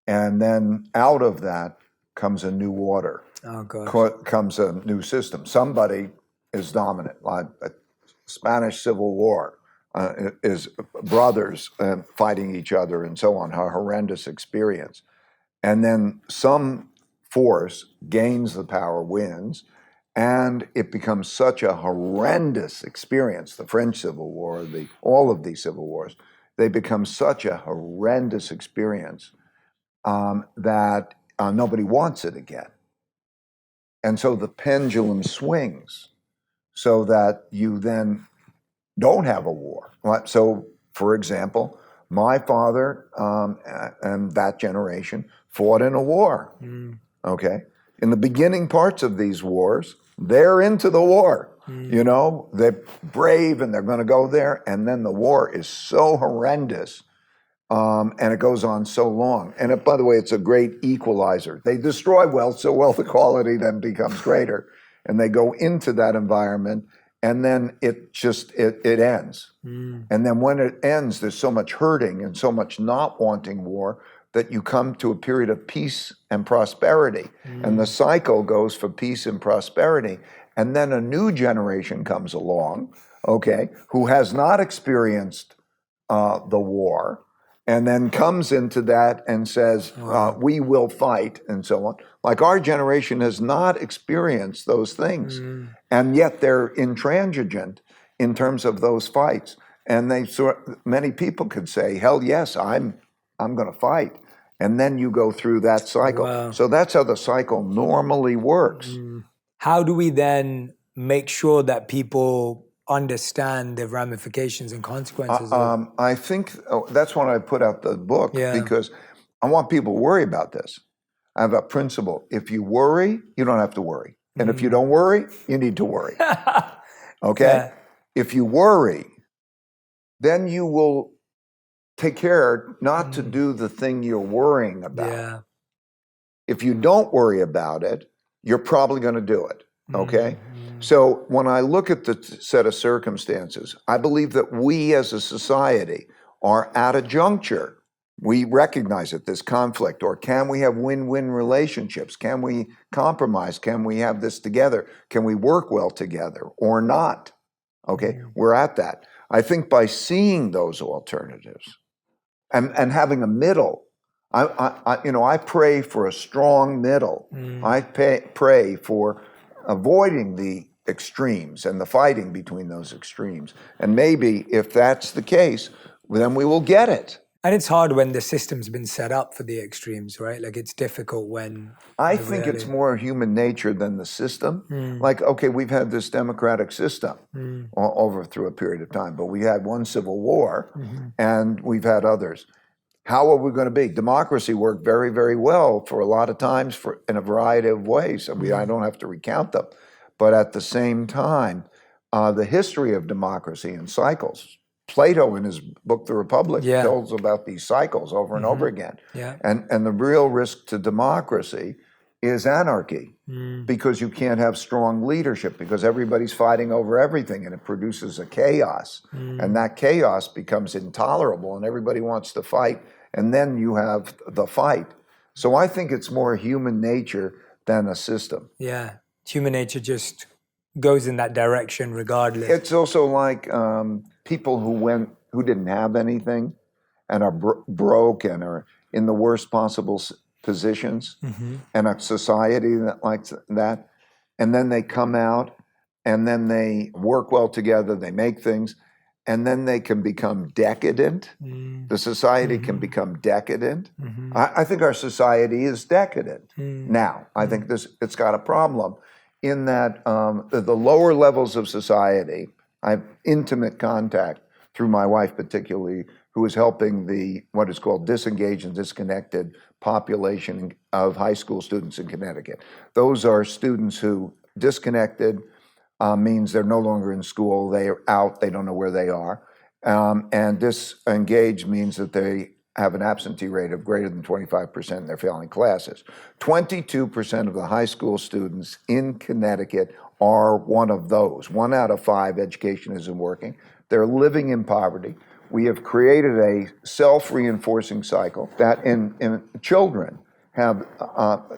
And then out of that comes a new order. Oh, gosh. Comes a new system. Somebody is dominant. Like a Spanish Civil War is brothers fighting each other and so on. A horrendous experience. And then some force gains the power, wins, and it becomes such a horrendous experience. The French Civil War, all of these civil wars, they become such a horrendous experience that nobody wants it again. And so the pendulum swings so that you then don't have a war. So, for example, my father and that generation fought in a war, okay? In the beginning parts of these wars, they're into the war. They're brave and they're going to go there. And then the war is so horrendous and it goes on so long. And by the way, it's a great equalizer. They destroy wealth, so wealth equality then becomes greater. And they go into that environment, and then it ends. And then when it ends, there's so much hurting and so much not wanting war that you come to a period of peace and prosperity. And the cycle goes for peace and prosperity. And then a new generation comes along, okay, who has not experienced the war, and then comes into that and says, we will fight, and so on. Like our generation has not experienced those things, and yet they're intransigent in terms of those fights. And many people could say, hell yes, I'm going to fight. And then you go through that cycle. Wow. So that's how the cycle normally works. How do we then make sure that people understand the ramifications and consequences? I think that's when I put out the book, because I want people to worry about this. I have a principle. If you worry, you don't have to worry. And if you don't worry, you need to worry. Okay? Yeah. If you worry, then you will take care not to do the thing you're worrying about. Yeah. If you don't worry about it, you're probably going to do it. Okay? So when I look at the set of circumstances, I believe that we as a society are at a juncture. We recognize it, this conflict, or can we have win-win relationships? Can we compromise? Can we have this together? Can we work well together or not? Okay, we're at that. I think by seeing those alternatives and having a middle, I pray for a strong middle. I pray for avoiding the extremes and the fighting between those extremes. And maybe if that's the case, then we will get it. And it's hard when the system's been set up for the extremes, right? Like it's difficult when I think it's more human nature than the system. Like, okay, we've had this democratic system over through a period of time, but we had one civil war and we've had others. How are we going to be? Democracy worked very, very well for a lot of times in a variety of ways. I don't have to recount them. But at the same time, the history of democracy in cycles, Plato in his book, The Republic, tells about these cycles over and over again. Yeah. And the real risk to democracy is anarchy because you can't have strong leadership because everybody's fighting over everything and it produces a chaos. And that chaos becomes intolerable and everybody wants to fight. And then you have the fight. So I think it's more human nature than a system. Yeah. Human nature just goes in that direction regardless. It's also like people who didn't have anything and are broke and are in the worst possible positions, and a society that likes that, and then they come out and then they work well together, they make things, and then they can become decadent. The society can become decadent. I think our society is decadent now. I think it's got a problem in that the lower levels of society, I have intimate contact through my wife particularly, who is helping what is called disengaged and disconnected population of high school students in Connecticut. Those are students who disconnected means they're no longer in school, they are out, they don't know where they are. And disengaged means that they have an absentee rate of greater than 25% and they're failing classes. 22% of the high school students in Connecticut are one of those. 1 out of 5 education isn't working. They're living in poverty. We have created a self-reinforcing cycle that in children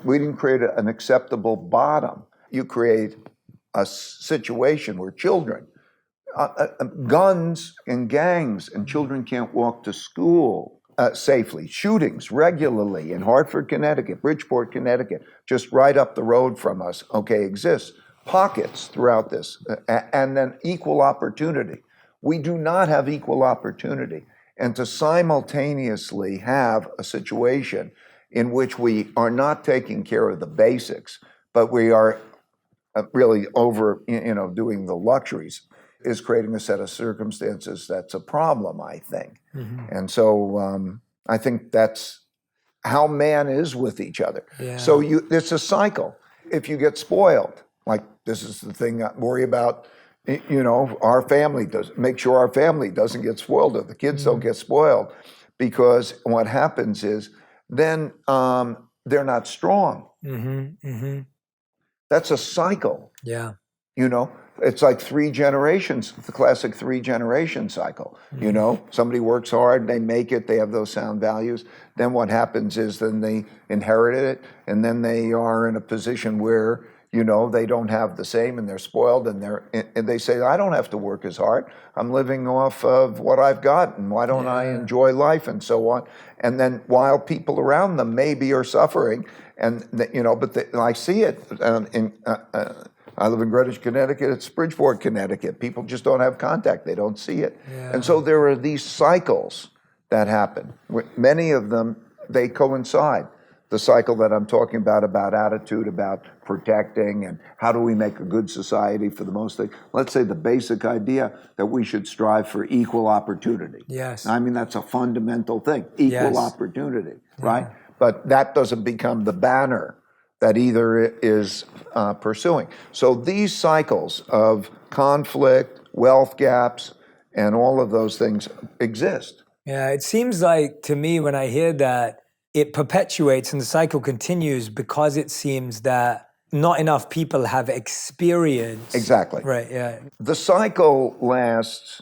we didn't create an acceptable bottom. You create a situation where children, guns and gangs, and children can't walk to school safely. Shootings regularly in Hartford, Connecticut, Bridgeport, Connecticut, just right up the road from us, exists. Pockets throughout this, and then equal opportunity. We do not have equal opportunity. And to simultaneously have a situation in which we are not taking care of the basics, but we are really over, doing the luxuries, is creating a set of circumstances that's a problem, I think. And so I think that's how man is with each other. Yeah. So it's a cycle. If you get spoiled, like this is the thing I worry about, our family make sure our family doesn't get spoiled or the kids don't get spoiled, because what happens is then they're not strong. That's a cycle. Yeah. It's like 3 generations, the classic 3-generation cycle. Somebody works hard, they make it, they have those sound values. Then what happens is then they inherit it, and then they are in a position where they don't have the same and they're spoiled and they say, I don't have to work as hard. I'm living off of what I've got and why don't I enjoy life and so on. And then while people around them maybe are suffering and, I see it. I live in Greenwich, Connecticut. It's Bridgeport, Connecticut. People just don't have contact. They don't see it. Yeah. And so there are these cycles that happen. Many of them, they coincide. The cycle that I'm talking about attitude, about protecting, and how do we make a good society for the most thing. Let's say the basic idea that we should strive for equal opportunity. Yes. I mean, that's a fundamental thing, equal opportunity, right? but that doesn't become the banner that either is pursuing. So these cycles of conflict, wealth gaps, and all of those things exist. Yeah, it seems like to me when I hear that, it perpetuates and the cycle continues because it seems that not enough people have experience. Exactly. Right, yeah. The cycle lasts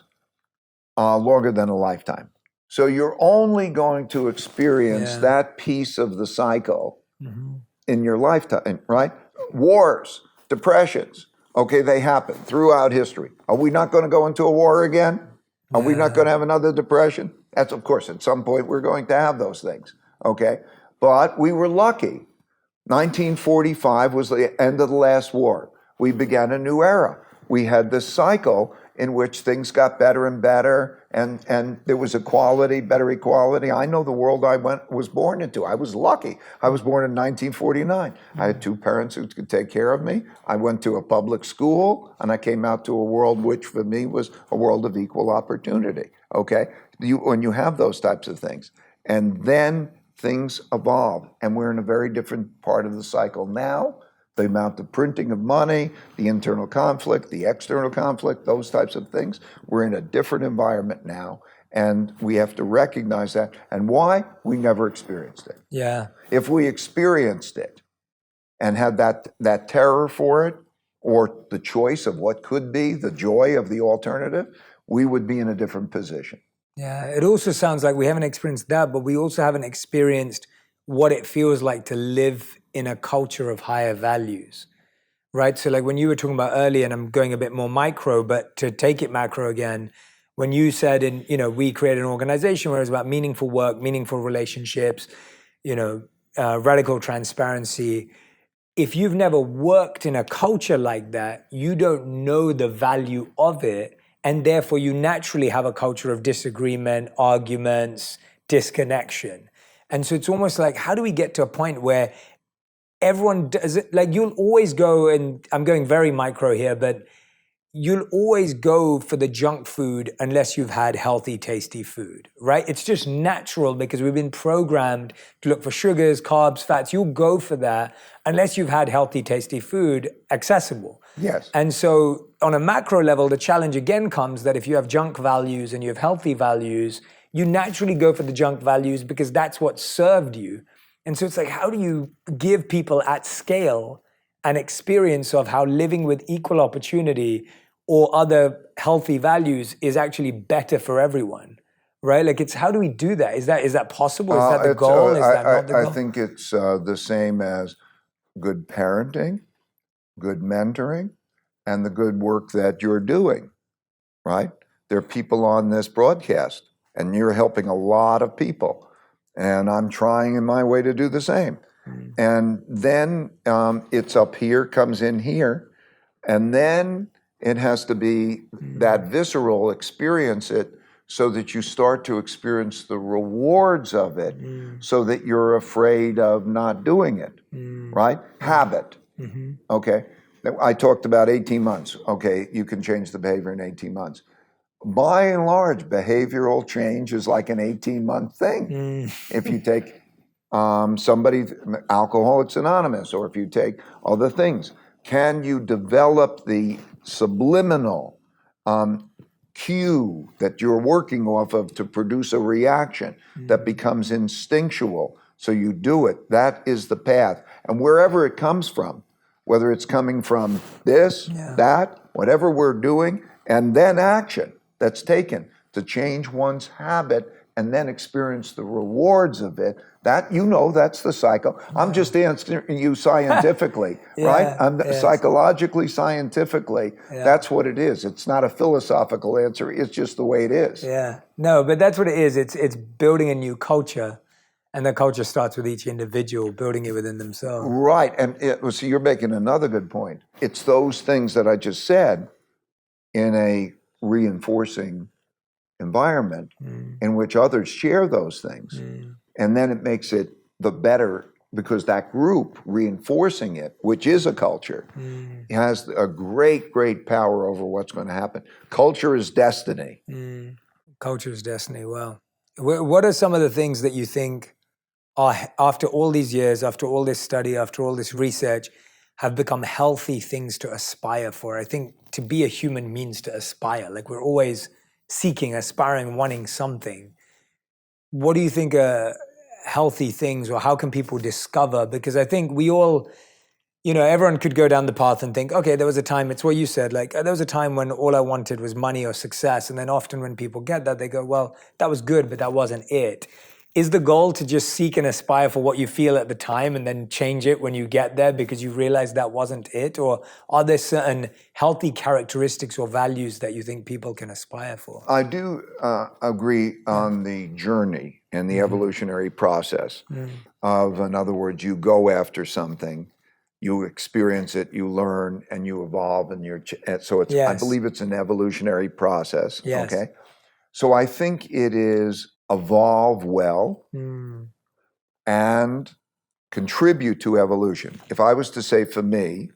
longer than a lifetime. So you're only going to experience Yeah. that piece of the cycle in your lifetime, right? Wars, depressions, okay, they happen throughout history. Are we not going to go into a war again? Are we not going to have another depression? That's, of course, at some point we're going to have those things, okay? But we were lucky. 1945 was the end of the last war. We began a new era. We had this cycle in which things got better and better, and there was equality, better equality. I know the world I was born into. I was lucky. I was born in 1949. I had two parents who could take care of me. I went to a public school, and I came out to a world which for me was a world of equal opportunity, okay? When you have those types of things, and then things evolve, and we're in a very different part of the cycle now. The amount of printing of money, the internal conflict, the external conflict, those types of things. We're in a different environment now, and we have to recognize that. And why? We never experienced it. Yeah. If we experienced it and had that terror for it, or the choice of what could be, the joy of the alternative, we would be in a different position. Yeah, it also sounds like we haven't experienced that, but we also haven't experienced what it feels like to live in a culture of higher values, right? So like when you were talking about earlier, and I'm going a bit more micro, but to take it macro again, when you said, we created an organization where it's about meaningful work, meaningful relationships, radical transparency. If you've never worked in a culture like that, you don't know the value of it. And therefore, you naturally have a culture of disagreement, arguments, disconnection. And so it's almost like, how do we get to a point where everyone does it? Like you'll always go, and I'm going very micro here, but you'll always go for the junk food unless you've had healthy, tasty food, right? It's just natural because we've been programmed to look for sugars, carbs, fats. You'll go for that unless you've had healthy, tasty food accessible. Yes. And so on a macro level, the challenge again comes that if you have junk values and you have healthy values, you naturally go for the junk values because that's what served you. And so it's like, how do you give people at scale an experience of how living with equal opportunity or other healthy values is actually better for everyone, right? Like it's, how do we do that? Is that possible? Is that the goal? Is that not the goal? I think it's the same as good parenting, good mentoring, and the good work that you're doing, right? There are people on this broadcast, and you're helping a lot of people, and I'm trying in my way to do the same. And then it's up here, comes in here, and then it has to be that visceral experience it so that you start to experience the rewards of it so that you're afraid of not doing it, right? Habit, okay? I talked about 18 months. Okay, you can change the behavior in 18 months. By and large, behavioral change is like an 18-month thing. If you take somebody, Alcoholics Anonymous, or if you take other things, can you develop the subliminal cue that you're working off of to produce a reaction that becomes instinctual? So you do it. That is the path. And wherever it comes from, whether it's coming from this, that, whatever we're doing, and then action that's taken to change one's habit and then experience the rewards of it, that, that's the cycle. I'm just answering you scientifically, right? I'm psychologically, scientifically, that's what it is. It's not a philosophical answer, it's just the way it is. Yeah, no, but that's what it is. It's building a new culture, and the culture starts with each individual building it within themselves. Right, and so you're making another good point. It's those things that I just said in a reinforcing environment in which others share those things. And then it makes it the better because that group reinforcing it, which is a culture, has a great, great power over what's going to happen. Culture is destiny. Culture is destiny, wow. What are some of the things that you think are, after all these years, after all this study, after all this research, have become healthy things to aspire for. I think to be a human means to aspire. Like we're always seeking, aspiring, wanting something. What do you think are healthy things, or how can people discover? Because I think we all, everyone could go down the path and think, okay, there was a time, it's what you said, like there was a time when all I wanted was money or success. And then often when people get that, they go, well, that was good, but that wasn't it. Is the goal to just seek and aspire for what you feel at the time and then change it when you get there because you realize that wasn't it? Or are there certain healthy characteristics or values that you think people can aspire for? I do agree on the journey and the evolutionary process of, in other words, you go after something, you experience it, you learn, and you evolve, and so it's. I believe it's an evolutionary process. Yes. Okay, so I think it is evolve well and contribute to evolution. If I was to say for me,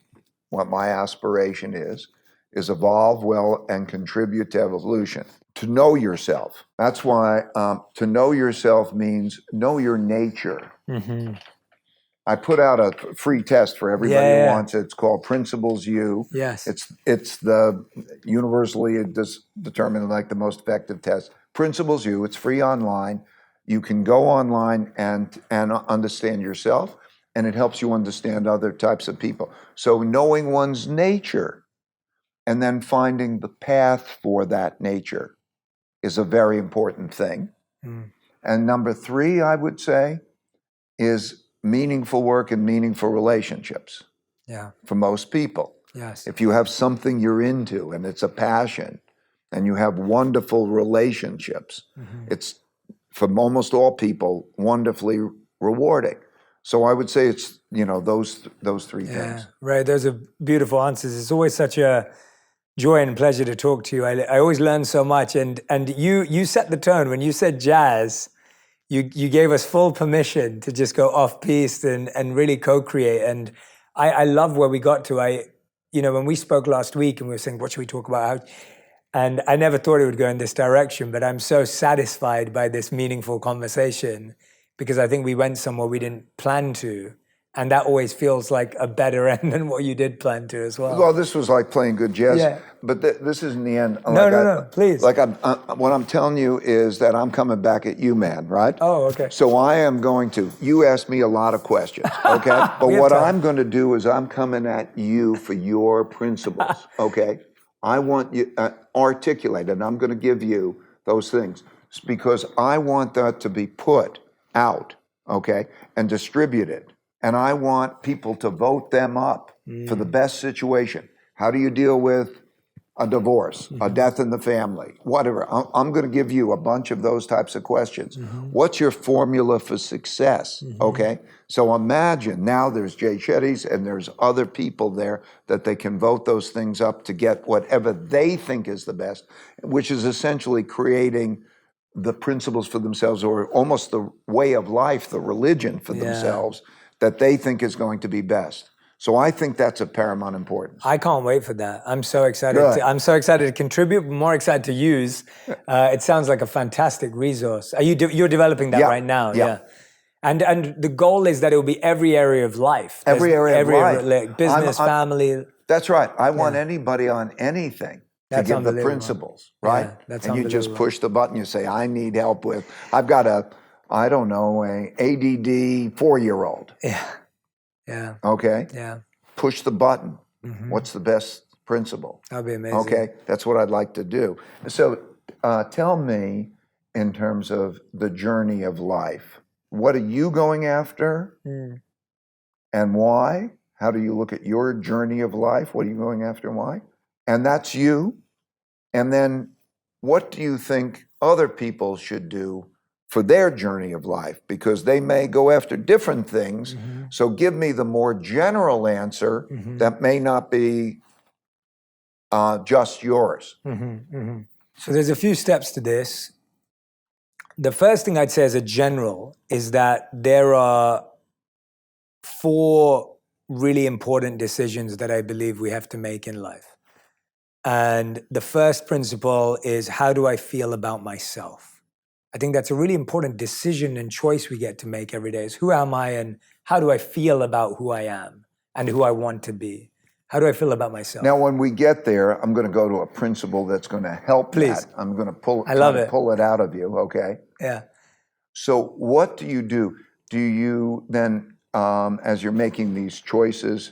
what my aspiration is evolve well and contribute to evolution. To know yourself. That's why to know yourself means know your nature. I put out a free test for everybody who wants it. It's called Principles U. Yes. It's the universally determined like the most effective test. Principles U. It's free online. You can go online and understand yourself, and it helps you understand other types of people. So knowing one's nature and then finding the path for that nature is a very important thing. And number 3, I would say, is meaningful work and meaningful relationships. Yeah. For most people. Yes. If you have something you're into and it's a passion and you have wonderful relationships, it's, for almost all people, wonderfully rewarding. So I would say it's, those 3 things. Right. Those are beautiful answers. It's always such a joy and pleasure to talk to you. I always learn so much. And you set the tone. When you said jazz, you gave us full permission to just go off-piste and really co-create. And I love where we got to. When we spoke last week and we were saying, what should we talk about? And I never thought it would go in this direction, but I'm so satisfied by this meaningful conversation because I think we went somewhere we didn't plan to. And that always feels like a better end than what you did plan to as well. Well, this was like playing good jazz, but this isn't the end. No, please. Like what I'm telling you is that I'm coming back at you, man, right? Oh, okay. So I am going to, you asked me a lot of questions, okay? But what I'm going to do is I'm coming at you for your principles, okay? I want you articulate, and I'm going to give you those things because I want that to be put out, okay, and distributed. And I want people to vote them up for the best situation. How do you deal with a divorce, a death in the family, whatever? I'm going to give you a bunch of those types of questions. What's your formula for success? Okay? So imagine now there's Jay Shetty's and there's other people there that they can vote those things up to get whatever they think is the best, which is essentially creating the principles for themselves, or almost the way of life, the religion for themselves that they think is going to be best. So I think that's of paramount importance. I can't wait for that. I'm so excited. I'm so excited to contribute, but more excited to use. It sounds like a fantastic resource. You're developing that right now? Yeah. And the goal is that it will be every area of life. Every area of life. Like business, family. That's right. I want anybody on anything to give the principles, right? Yeah, that's and you just push the button, you say, I need help with, I've got a ADD 4-year-old. Yeah. Okay? Yeah. Push the button. What's the best principle? That'd be amazing. Okay? That's what I'd like to do. So tell me, in terms of the journey of life, what are you going after and why? How do you look at your journey of life? What are you going after and why? And that's you. And then what do you think other people should do for their journey of life? Because they may go after different things. So give me the more general answer that may not be just yours. So there's a few steps to this. The first thing I'd say as a general is that there are 4 really important decisions that I believe we have to make in life. And the first principle is, how do I feel about myself? I think that's a really important decision and choice we get to make every day is who am I and how do I feel about who I am and who I want to be? How do I feel about myself? Now, when we get there, I'm going to go to a principle that's going to help Please. that. I'm going to pull it out of you, okay? Yeah. So what do you do? Do you then, as you're making these choices,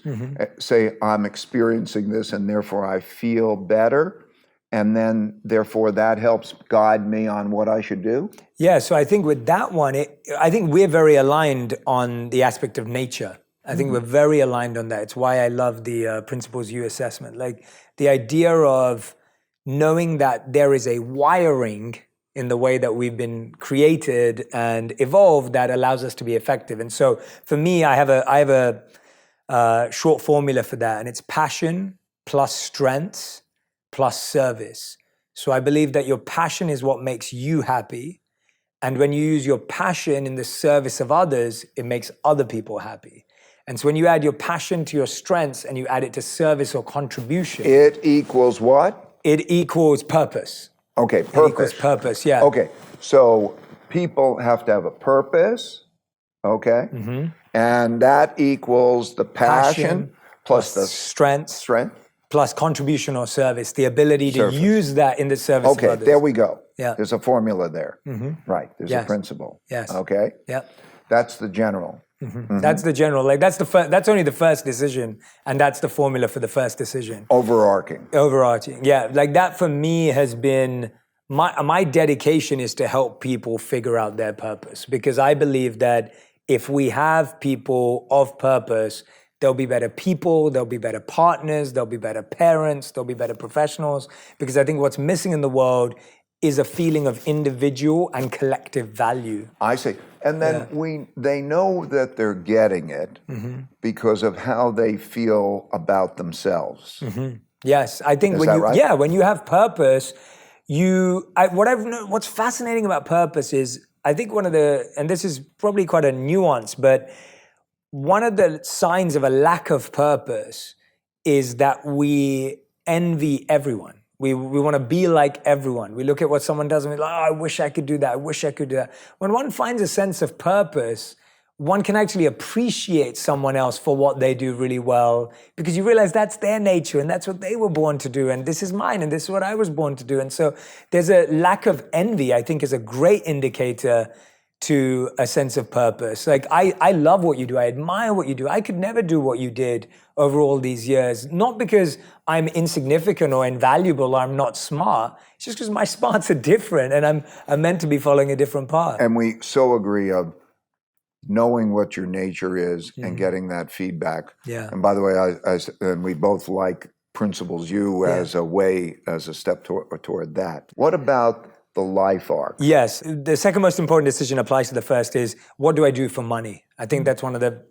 say, I'm experiencing this and therefore I feel better, and then therefore that helps guide me on what I should do? Yeah, so I think with that one, I think we're very aligned on the aspect of nature. I think we're very aligned on that. It's why I love the Principles U assessment. Like the idea of knowing that there is a wiring in the way that we've been created and evolved that allows us to be effective. And so for me, I have a short formula for that, and it's passion plus strengths plus service. So I believe that your passion is what makes you happy. And when you use your passion in the service of others, it makes other people happy. And so when you add your passion to your strengths and you add it to service or contribution, it equals what? It equals purpose. Okay, purpose. It equals purpose, yeah. Okay, so people have to have a purpose, okay? And that equals the passion plus the strength plus contribution or service, the ability to use that in the service of others. Okay, there we go. Yeah. There's a formula there. Right, there's a principle. Yes. Okay? Yeah. That's the general. That's the general. Like that's only the first decision, and that's the formula for the first decision. Overarching. Yeah. Like that for me has been my dedication is to help people figure out their purpose, because I believe that if we have people of purpose, there'll be better people, there'll be better partners, there'll be better parents, there'll be better professionals, because I think what's missing in the world is a feeling of individual and collective value. I see. And then they know that they're getting it because of how they feel about themselves. Yes, I think when you have purpose, what's fascinating about purpose is, I think and this is probably quite a nuance, but one of the signs of a lack of purpose is that we envy everyone. We want to be like everyone. We look at what someone does and we're like, oh, I wish I could do that. I wish I could do that. When one finds a sense of purpose, one can actually appreciate someone else for what they do really well, because you realize that's their nature and that's what they were born to do. And this is mine and this is what I was born to do. And so there's a lack of envy, I think, is a great indicator to a sense of purpose. Like I love what you do. I admire what you do. I could never do what you did over all these years, not because I'm insignificant or invaluable or I'm not smart. It's just because my smarts are different and I'm meant to be following a different path. And we so agree of knowing what your nature is and getting that feedback. Yeah. And by the way, and we both like Principles U as a step toward that. What about the life arc? Yes, the second most important decision applies to the first is, what do I do for money? I think that's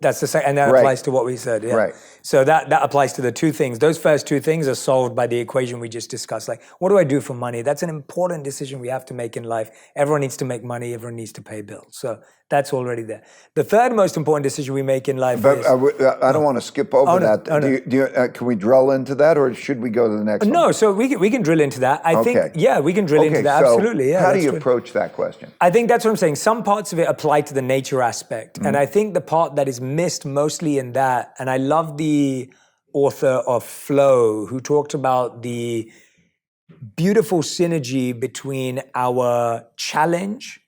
that's the second, and that applies to what we said. Yeah. Right. So that applies to the two things. Those first two things are solved by the equation we just discussed. Like, what do I do for money? That's an important decision we have to make in life. Everyone needs to make money. Everyone needs to pay bills. So that's already there. The third most important decision we make in life But is... I don't want to skip over that. Can we drill into that, or should we go to the next one? No, so we can drill into that. I think, we can drill into that. So absolutely. Yeah. How do you approach that question? I think that's what I'm saying. Some parts of it apply to the nature aspect. And I think the part that is missed mostly in that, and I love the author of Flow, who talked about the beautiful synergy between our challenge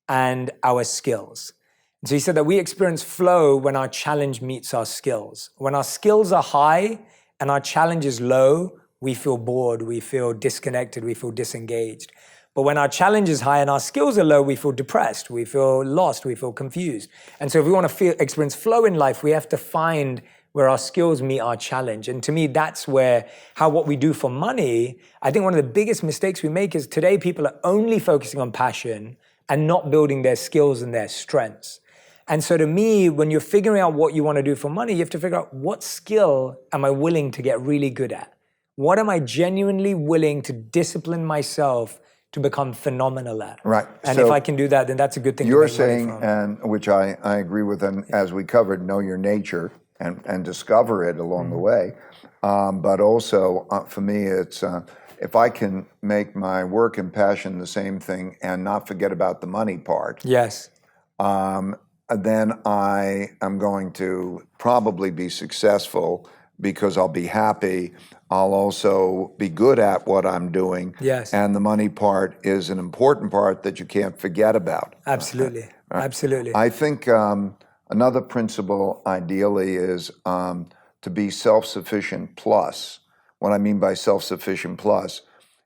and our skills. And so he said that we experience flow when our challenge meets our skills. When our skills are high and our challenge is low, we feel bored, we feel disconnected, we feel disengaged. But when our challenge is high and our skills are low, we feel depressed, we feel lost, we feel confused. And so if we want to experience flow in life, we have to find where our skills meet our challenge. And to me, that's where what we do for money, I think one of the biggest mistakes we make is today people are only focusing on passion and not building their skills and their strengths. And so to me, when you're figuring out what you want to do for money, you have to figure out, what skill am I willing to get really good at? What am I genuinely willing to discipline myself to become phenomenal at? Right. And so if I can do that, then that's a good thing. You're saying, and which I agree with, and as we covered, know your nature and discover it along the way. But also, for me, it's if I can make my work and passion the same thing and not forget about the money part, Yes. then I am going to probably be successful because I'll be happy. I'll also be good at what I'm doing. Yes. And the money part is an important part that you can't forget about. Absolutely. Absolutely. I think another principle ideally is to be self-sufficient plus. What I mean by self-sufficient plus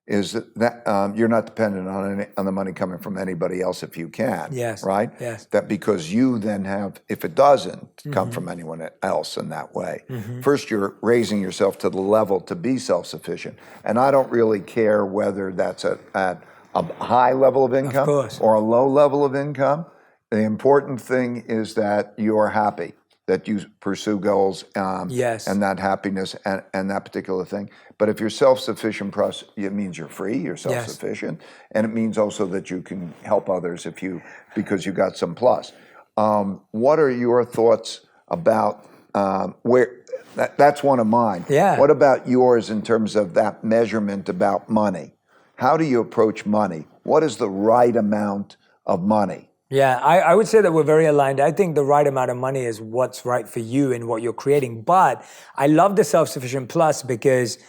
is that you're not dependent on the money coming from anybody else if you can. Yes. Right? Yes. That because you then have, if it doesn't come from anyone else in that way, first you're raising yourself to the level to be self-sufficient. And I don't really care whether that's at a high level of income course. or a low level of income. The important thing is that you're happy, that you pursue goals Yes. and that happiness and that particular thing. But if you're self-sufficient, it means you're free, you're self-sufficient, and it means also that you can help others because you got some plus. What are your thoughts about that's one of mine. Yeah. What about yours in terms of that measurement about money? How do you approach money? What is the right amount of money? Yeah, I would say that we're very aligned. I think the right amount of money is what's right for you and what you're creating. But I love the self-sufficient plus because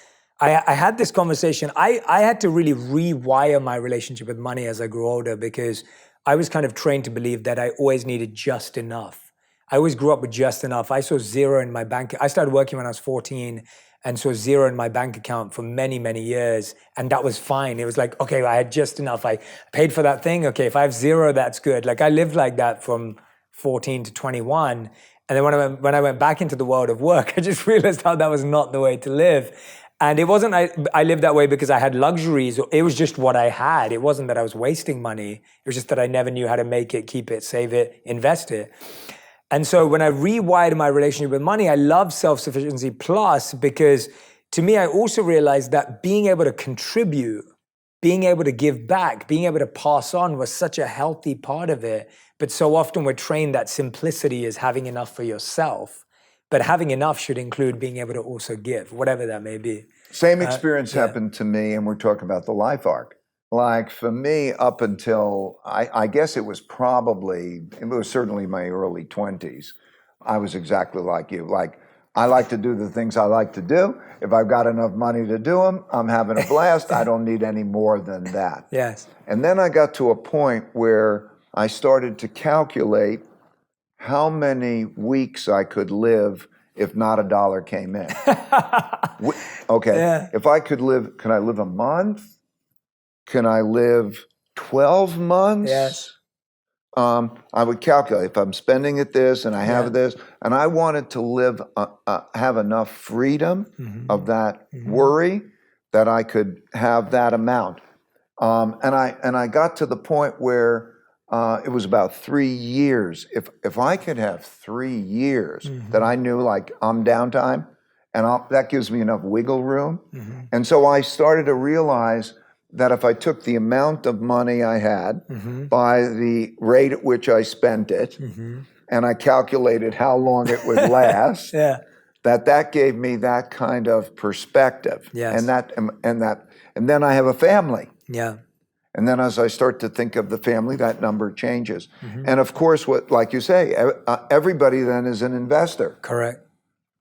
I had this conversation. I had to really rewire my relationship with money as I grew older because I was kind of trained to believe that I always needed just enough. I always grew up with just enough. I saw zero in my bank. I started working when I was 14 and saw zero in my bank account for many, many years. And that was fine. It was like, okay, I had just enough. I paid for that thing. Okay, if I have zero, that's good. Like I lived like that from 14 to 21. And then when I went back into the world of work, I just realized how that was not the way to live. And it wasn't, I lived that way because I had luxuries. It was just what I had. It wasn't that I was wasting money. It was just that I never knew how to make it, keep it, save it, invest it. And so when I rewired my relationship with money, I love self-sufficiency plus because to me, I also realized that being able to contribute, being able to give back, being able to pass on was such a healthy part of it. But so often we're trained that simplicity is having enough for yourself. But having enough should include being able to also give, whatever that may be. Same experience happened to me, and we're talking about the life arc. Like for me, up until, I guess it was certainly my early 20s, I was exactly like you. Like, I like to do the things I like to do. If I've got enough money to do them, I'm having a blast. I don't need any more than that. Yes. And then I got to a point where I started to calculate how many weeks I could live if not a dollar came in. Okay, if I could live, can I live a month? Can I live 12 months? Yes. I would calculate if I'm spending it this and I have this, and I wanted to have enough freedom of that worry that I could have that amount. And I got to the point where it was about 3 years. If I could have 3 years that I knew like I'm downtime, and that gives me enough wiggle room. And so I started to realize that if I took the amount of money I had by the rate at which I spent it, and I calculated how long it would last, that gave me that kind of perspective. Yes. And then I have a family. Yeah. And then as I start to think of the family, that number changes. And of course, like you say, everybody then is an investor. Correct.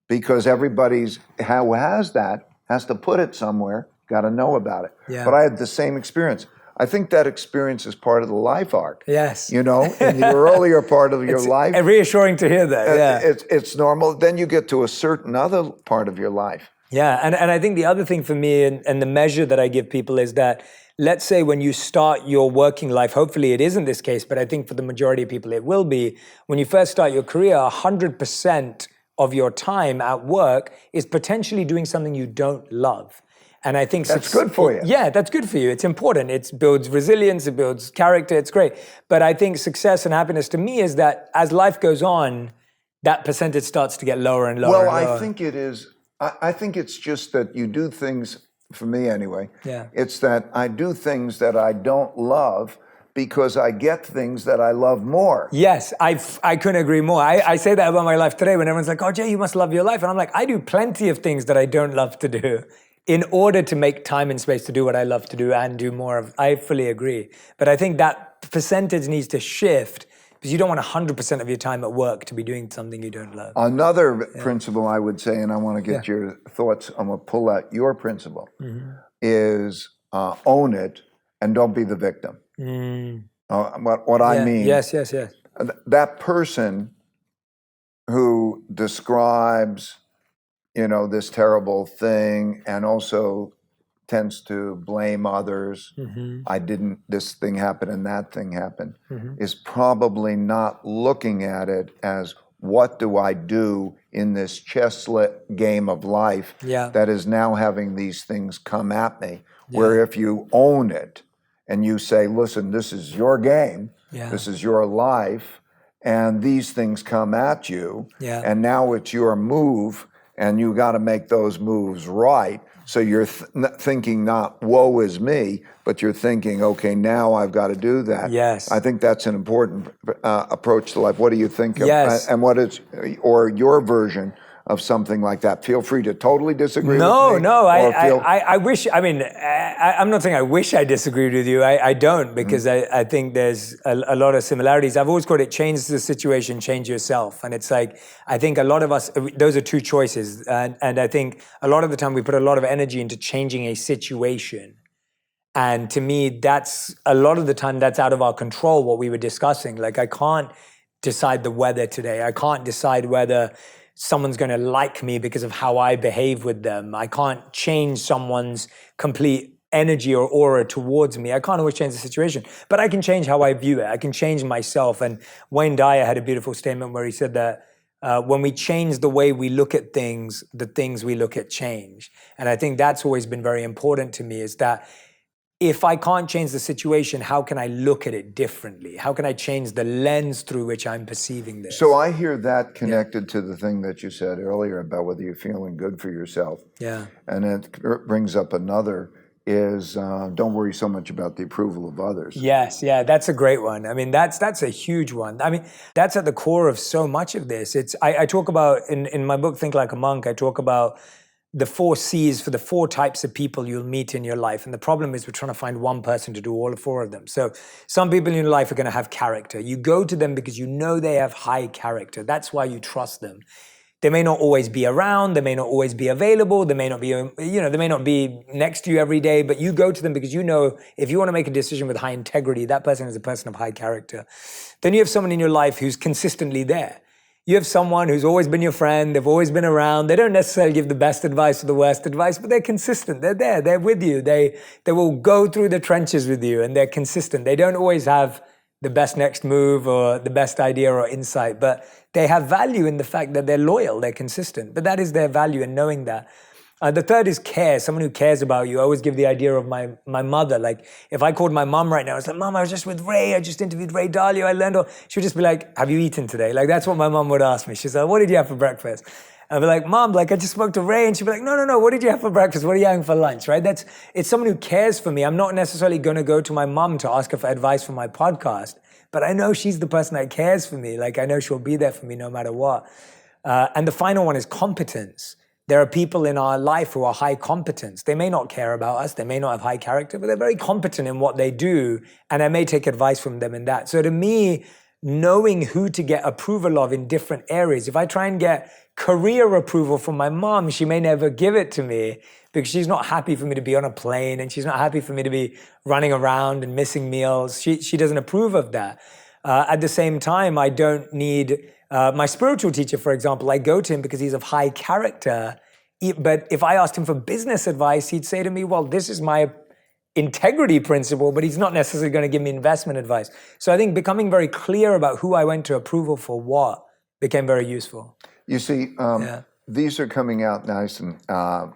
Because everybody who has that has to put it somewhere, got to know about it. Yeah. But I had the same experience. I think that experience is part of the life arc. Yes. You know, in the earlier part of your life. It's reassuring to hear that, yeah. It's normal. Then you get to a certain other part of your life. Yeah, and I think the other thing for me and the measure that I give people is that, let's say when you start your working life, hopefully it isn't this case, but I think for the majority of people it will be, when you first start your career, 100% of your time at work is potentially doing something you don't love. And I think that's good for you. Yeah, that's good for you. It's important. It builds resilience, it builds character, it's great. But I think success and happiness to me is that as life goes on, that percentage starts to get lower and lower. Well, and lower. I think it is. I think it's just that you do things, for me anyway, yeah. It's that I do things that I don't love because I get things that I love more. Yes, I couldn't agree more. I say that about my life today when everyone's like, oh, Jay, you must love your life. And I'm like, I do plenty of things that I don't love to do. in order to make time and space to do what I love to do and do more of. I fully agree. But I think that percentage needs to shift because you don't want 100% of your time at work to be doing something you don't love. Another principle I would say, and I want to get your thoughts, I'm going to pull out your principle, is own it and don't be the victim. What I mean, Yes. that person who describes, this terrible thing and also tends to blame others, this thing happened and that thing happened, is probably not looking at it as, what do I do in this chesslet game of life that is now having these things come at me? Where if you own it and you say, listen, this is your game, this is your life, and these things come at you, and now it's your move, and you got to make those moves right. So you're thinking not, woe is me, but you're thinking, okay, now I've got to do that. Yes. I think that's an important approach to life. What do you think? Yes. And what is, or your version of something like that? Feel free to totally disagree with me. No, I wish, I'm not saying I wish I disagreed with you. I don't, because I think there's a lot of similarities. I've always called it change the situation, change yourself. And it's like, I think a lot of us, those are two choices. And I think a lot of the time we put a lot of energy into changing a situation. And to me, that's a lot of the time that's out of our control, what we were discussing. Like, I can't decide the weather today. I can't decide whether someone's going to like me because of how I behave with them. I can't change someone's complete energy or aura towards me. I can't always change the situation, but I can change how I view it. I can change myself. And Wayne Dyer had a beautiful statement where he said that when we change the way we look at things, the things we look at change. And I think that's always been very important to me, is that if I can't change the situation, how can I look at it differently? How can I change the lens through which I'm perceiving this? So I hear that connected to the thing that you said earlier about whether you're feeling good for yourself. Yeah. And it brings up another, is don't worry so much about the approval of others. Yes, that's a great one. I mean, that's a huge one. I mean, that's at the core of so much of this. I talk about, in my book, Think Like a Monk, I talk about the 4 C's for the 4 types of people you'll meet in your life. And the problem is we're trying to find one person to do all 4 of them. So some people in your life are going to have character. You go to them because you know they have high character. That's why you trust them. They may not always be around. They may not always be available. They may not be, they may not be next to you every day, but you go to them because you know if you want to make a decision with high integrity, that person is a person of high character. Then you have someone in your life who's consistently there. You have someone who's always been your friend, they've always been around, they don't necessarily give the best advice or the worst advice, but they're consistent, they're there, they're with you, they will go through the trenches with you, and they're consistent. They don't always have the best next move or the best idea or insight, but they have value in the fact that they're loyal, they're consistent, but that is their value in knowing that. The third is care, someone who cares about you. I always give the idea of my mother. Like, if I called my mom right now, it's like, Mom, I was just with Ray. I just interviewed Ray Dalio. I learned all. She would just be like, have you eaten today? Like, that's what my mom would ask me. She's like, what did you have for breakfast? I'd be like, Mom, like, I just spoke to Ray. And she'd be like, no, what did you have for breakfast? What are you having for lunch, right? It's someone who cares for me. I'm not necessarily going to go to my mom to ask her for advice for my podcast, but I know she's the person that cares for me. Like, I know she'll be there for me no matter what. And the final one is competence. There are people in our life who are high competence. They may not care about us. They may not have high character, but they're very competent in what they do. And I may take advice from them in that. So to me, knowing who to get approval of in different areas, if I try and get career approval from my mom, she may never give it to me because she's not happy for me to be on a plane and she's not happy for me to be running around and missing meals. She doesn't approve of that. At the same time, I don't need... my spiritual teacher, for example, I go to him because he's of high character. But if I asked him for business advice, he'd say to me, well, this is my integrity principle, but he's not necessarily going to give me investment advice. So I think becoming very clear about who I went to approval for what became very useful. You see, these are coming out nice and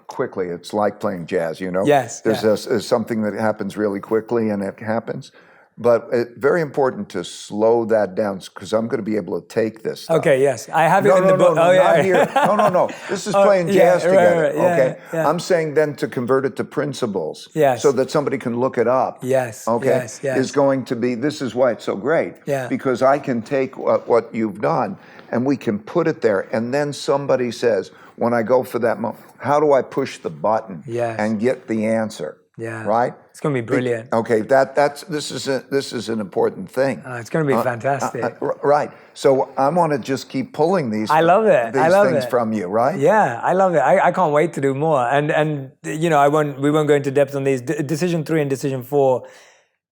quickly. It's like playing jazz, Yes. There's something that happens really quickly and it happens. But it's very important to slow that down because I'm going to be able to take this stuff. Okay, yes. I have it in the book. Not here. No. This is playing jazz together. Right, okay? Yeah. I'm saying then to convert it to principles so that somebody can look it up. Yes. Okay? Yes. Is going to be, this is why it's so great. Yeah. Because I can take what you've done and we can put it there. And then somebody says, when I go for that moment, how do I push the button Yes. and get the answer? Yeah. Right? It's going to be brilliant. Okay, this is an important thing. It's going to be fantastic. Right. So I want to just keep pulling these. I love it. These things from you, right? Yeah, I love it. I can't wait to do more. And you know, we won't go into depth on these. Decision 3 and decision 4.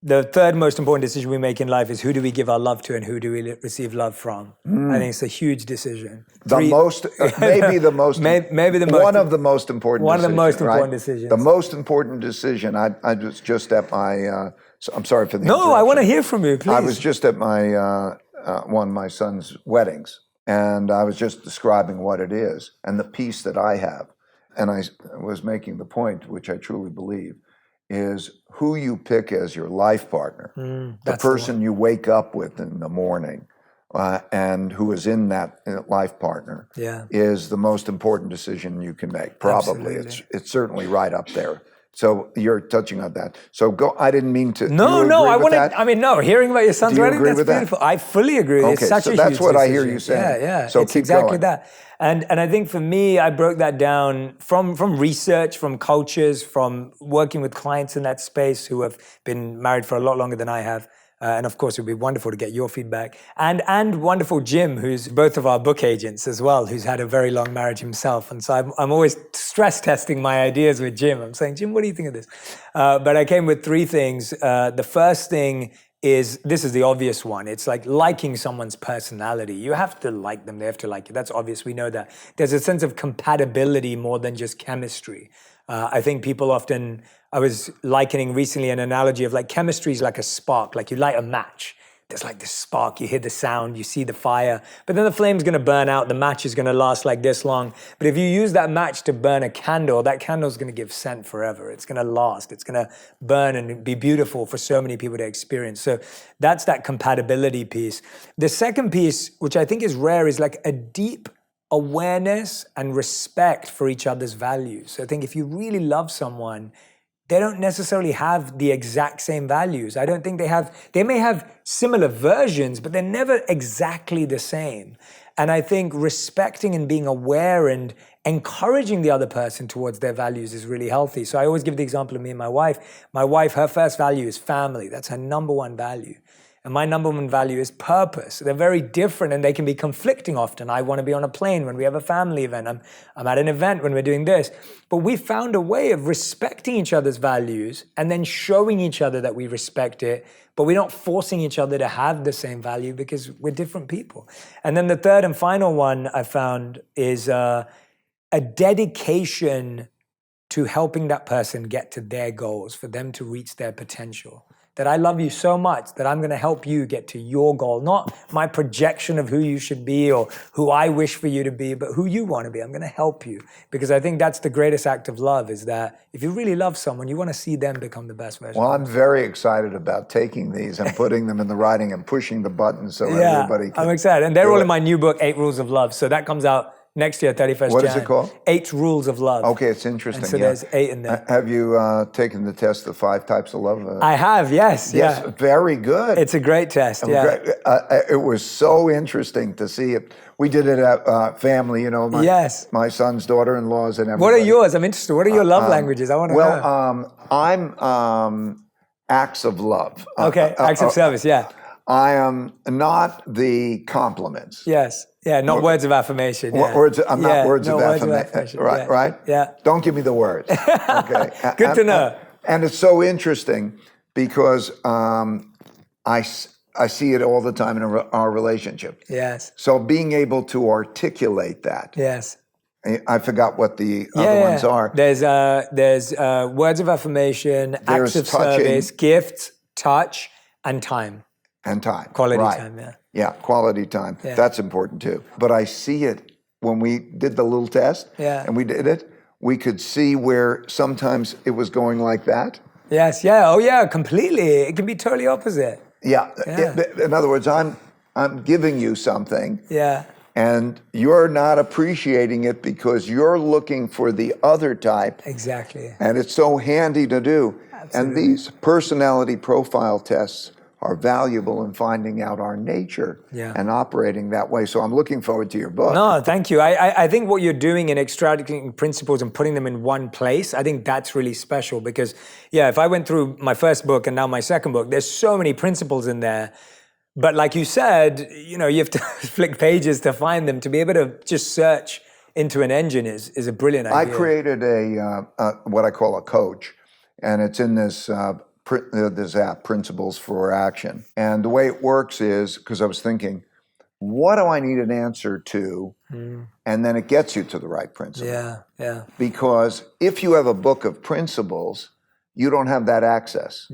The third most important decision we make in life is who do we give our love to and who do we receive love from. I think it's a huge decision. Maybe the most, one of the most important. One of the most important right? decisions. The most important decision. I was just at my. I'm sorry for the. No, I want to hear from you, please. I was just at my one of my son's weddings, and I was just describing what it is and the peace that I have, and I was making the point, which I truly believe, is who you pick as your life partner, the person you wake up with in the morning, and who is in that life partner, is the most important decision you can make. Probably, it's certainly right up there. So you're touching on that. So go. I didn't mean to. No, I want to. I mean, no. Hearing about your son's wedding, that's beautiful. I fully agree. Okay, it's such so a that's huge what decision. I hear you saying. Yeah. So it's keep exactly going. that. And I think for me, I broke that down from research, from cultures, from working with clients in that space who have been married for a lot longer than I have. And of course, it would be wonderful to get your feedback. And wonderful Jim, who's both of our book agents as well, who's had a very long marriage himself. And so I'm always stress testing my ideas with Jim. I'm saying, Jim, what do you think of this? But I came with 3 things. The first thing is, this is the obvious one. It's like liking someone's personality. You have to like them. They have to like you. That's obvious. We know that. There's a sense of compatibility more than just chemistry. I think people often, I was likening recently an analogy of like chemistry is like a spark, like you light a match. There's like this spark, you hear the sound, you see the fire, but then the flame's gonna burn out, the match is gonna last like this long. But if you use that match to burn a candle, that candle's gonna give scent forever. It's gonna last, it's gonna burn and be beautiful for so many people to experience. So that's that compatibility piece. The second piece, which I think is rare, is like a deep awareness and respect for each other's values. So I think if you really love someone, they don't necessarily have the exact same values. I don't think they may have similar versions, but they're never exactly the same. And I think respecting and being aware and encouraging the other person towards their values is really healthy. So I always give the example of me and my wife. My wife, her first value is family. That's her number one value. And my number one value is purpose. They're very different and they can be conflicting often. I want to be on a plane when we have a family event. I'm at an event when we're doing this. But we found a way of respecting each other's values and then showing each other that we respect it, but we're not forcing each other to have the same value because we're different people. And then the third and final one I found is a dedication to helping that person get to their goals, for them to reach their potential. That I love you so much that I'm going to help you get to your goal, not my projection of who you should be or who I wish for you to be, but who you want to be. I'm going to help you, because I think that's the greatest act of love, is that if you really love someone, you want to see them become the best version. Well, I'm very excited about taking these and putting them in the writing and pushing the buttons so everybody can. I'm excited. And they're all in my new book, 8 Rules of Love. So that comes out next year, 31st January. What is it called? 8 Rules of Love. Okay, it's interesting. And so there's 8 in there. Have you taken the test, the 5 types of love? I have, yes. Yes, very good. It's a great test, yeah. It was so interesting to see it. We did it at family, my son's daughter-in-laws and everything. What are yours? I'm interested. What are your love languages? I want to know. Well, I'm acts of love. Okay, acts of service, yeah. I am not the compliments. Yes. Yeah, not words of affirmation. Yeah. I'm not words of affirmation. Right, yeah. right? Yeah. Don't give me the words. Okay. Good to know. And it's so interesting because I see it all the time in our relationship. Yes. So being able to articulate that. Yes. I forgot what the other ones are. There's words of affirmation, acts of service, gifts, touch, and time. And time. Quality time, yeah. Yeah, quality time. Yeah. That's important too. But I see it when we did the little test and we did it, we could see where sometimes it was going like that. Yes, yeah. Oh yeah, completely. It can be totally opposite. Yeah. In other words, I'm giving you something. Yeah. And you're not appreciating it because you're looking for the other type. Exactly. And it's so handy to do. Absolutely. And these personality profile tests are valuable in finding out our nature Yeah. and operating that way. So I'm looking forward to your book. No, thank you. I think what you're doing in extracting principles and putting them in one place, I think that's really special because, yeah, if I went through my first book and now my second book, there's so many principles in there. But like you said, you have to flick pages to find them. To be able to just search into an engine is a brilliant I idea. created what I call a coach, and it's in this this app, Principles for Action. And the way it works is, because I was thinking, what do I need an answer to? And then it gets you to the right principle. Yeah. Because if you have a book of principles, you don't have that access.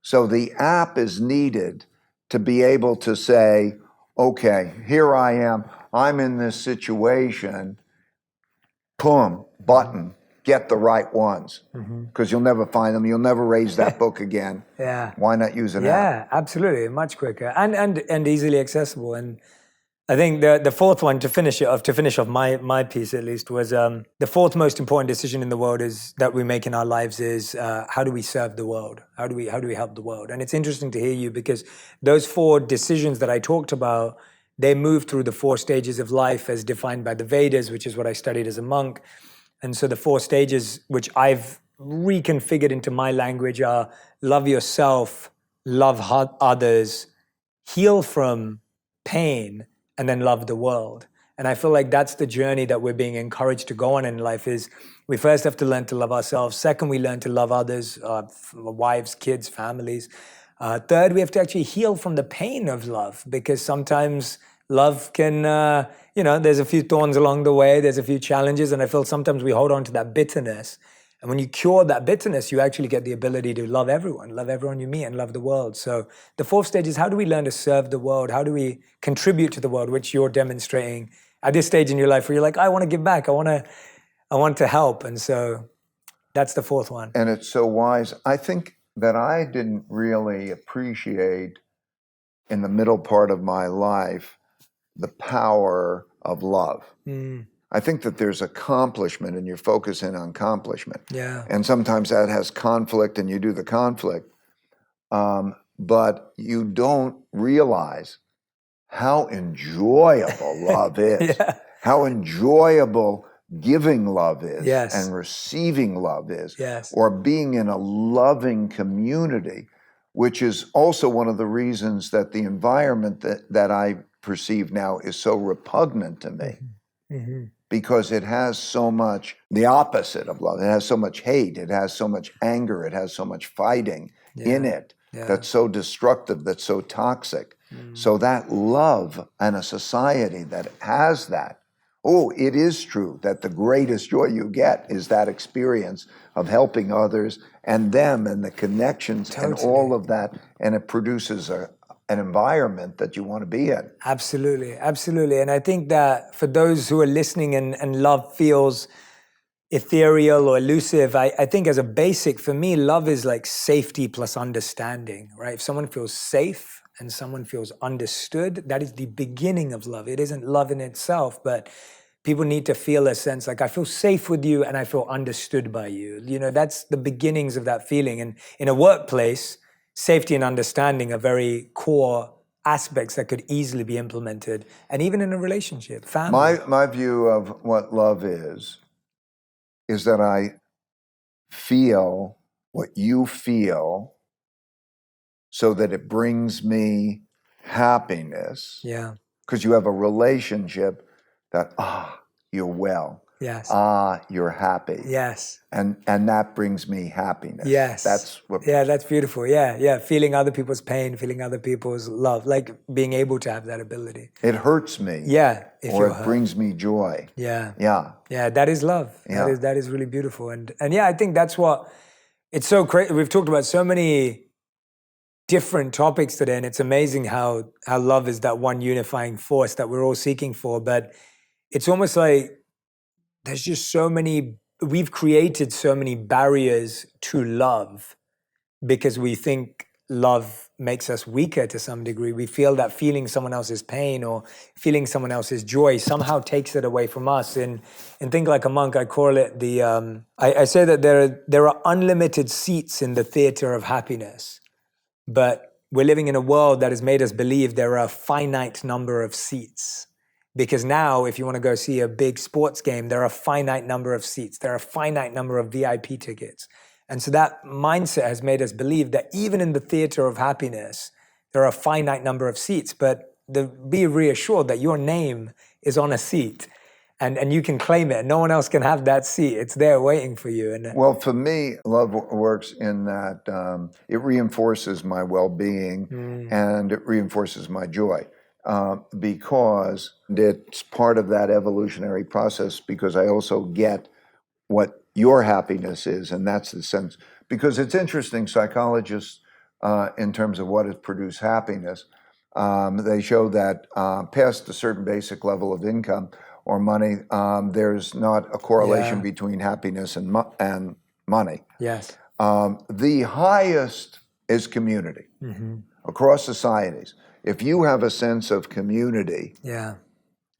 So the app is needed to be able to say, okay, here I am, I'm in this situation, boom, button, get the right ones. Because you'll never find them, you'll never raise that book again. Yeah. Why not use an app? Yeah, absolutely. Much quicker and easily accessible. And I think the fourth one to finish off my piece at least was the fourth most important decision in the world is that we make in our lives is how do we serve the world? How do we help the world? And it's interesting to hear you because those four decisions that I talked about, they move through the four stages of life as defined by the Vedas, which is what I studied as a monk. And so the four stages, which I've reconfigured into my language, are love yourself, love others, heal from pain, and then love the world. And I feel like that's the journey that we're being encouraged to go on in life is we first have to learn to love ourselves. Second, we learn to love others, wives, kids, families. Third, we have to actually heal from the pain of love because sometimes love can, there's a few thorns along the way, there's a few challenges, and I feel sometimes we hold on to that bitterness. And when you cure that bitterness, you actually get the ability to love everyone you meet and love the world. So the fourth stage is how do we learn to serve the world? How do we contribute to the world, which you're demonstrating at this stage in your life where you're like, I want to give back. I want to help. And so that's the fourth one. And it's so wise. I think that I didn't really appreciate in the middle part of my life the power of love. I think that there's accomplishment and you're focusing on accomplishment. Yeah. And sometimes that has conflict and you do the conflict. But you don't realize how enjoyable love is, how enjoyable giving love is and receiving love is, or being in a loving community, which is also one of the reasons that the environment that I perceive now is so repugnant to me. Because it has so much, the opposite of love. It has so much hate, it has so much anger, it has so much fighting in it that's so destructive, that's so toxic. So that love and a society that has that, it is true that the greatest joy you get is that experience of helping others and them and the connections and all of that, and it produces an environment that you want to be in. Absolutely. And I think that for those who are listening and love feels ethereal or elusive, I think as a basic, for me, love is like safety plus understanding, right? If someone feels safe and someone feels understood, that is the beginning of love. It isn't love in itself, but people need to feel a sense like I feel safe with you and I feel understood by you. That's the beginnings of that feeling. And in a workplace, safety and understanding are very core aspects that could easily be implemented. And even in a relationship, family. My view of what love is that I feel what you feel so that it brings me happiness. Yeah. Because you have a relationship that, you're well. Yes. You're happy. Yes. And that brings me happiness. Yes. That's what. Yeah, that's beautiful. Yeah. Feeling other people's pain, feeling other people's love, like being able to have that ability. It hurts me. Yeah. Or it brings me joy. Yeah. Yeah. Yeah, that is love. Yeah. That is really beautiful. And yeah, I think that's what, it's so crazy. We've talked about so many different topics today, and it's amazing how love is that one unifying force that we're all seeking for. But it's almost like there's just we've created so many barriers to love because we think love makes us weaker to some degree. We feel that feeling someone else's pain or feeling someone else's joy somehow takes it away from us. And Think Like a Monk, I call it I say that there are unlimited seats in the theater of happiness, but we're living in a world that has made us believe there are a finite number of seats. Because now, if you want to go see a big sports game, there are a finite number of seats. There are a finite number of VIP tickets. And so that mindset has made us believe that even in the theater of happiness, there are a finite number of seats. But be reassured that your name is on a seat and you can claim it. No one else can have that seat. It's there waiting for you. And Well, for me, love works in that it reinforces my well-being and it reinforces my joy because it's part of that evolutionary process, because I also get what your happiness is, and that's the sense. Because it's interesting, psychologists, in terms of what has produced happiness, they show that past a certain basic level of income or money, there's not a correlation between happiness and money. yes. The highest is community across societies. If you have a sense of community,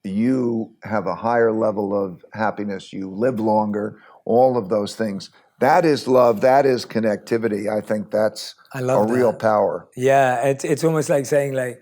you have a higher level of happiness, you live longer, all of those things. That is love, that is connectivity. I think that's real power. Yeah, it's almost like saying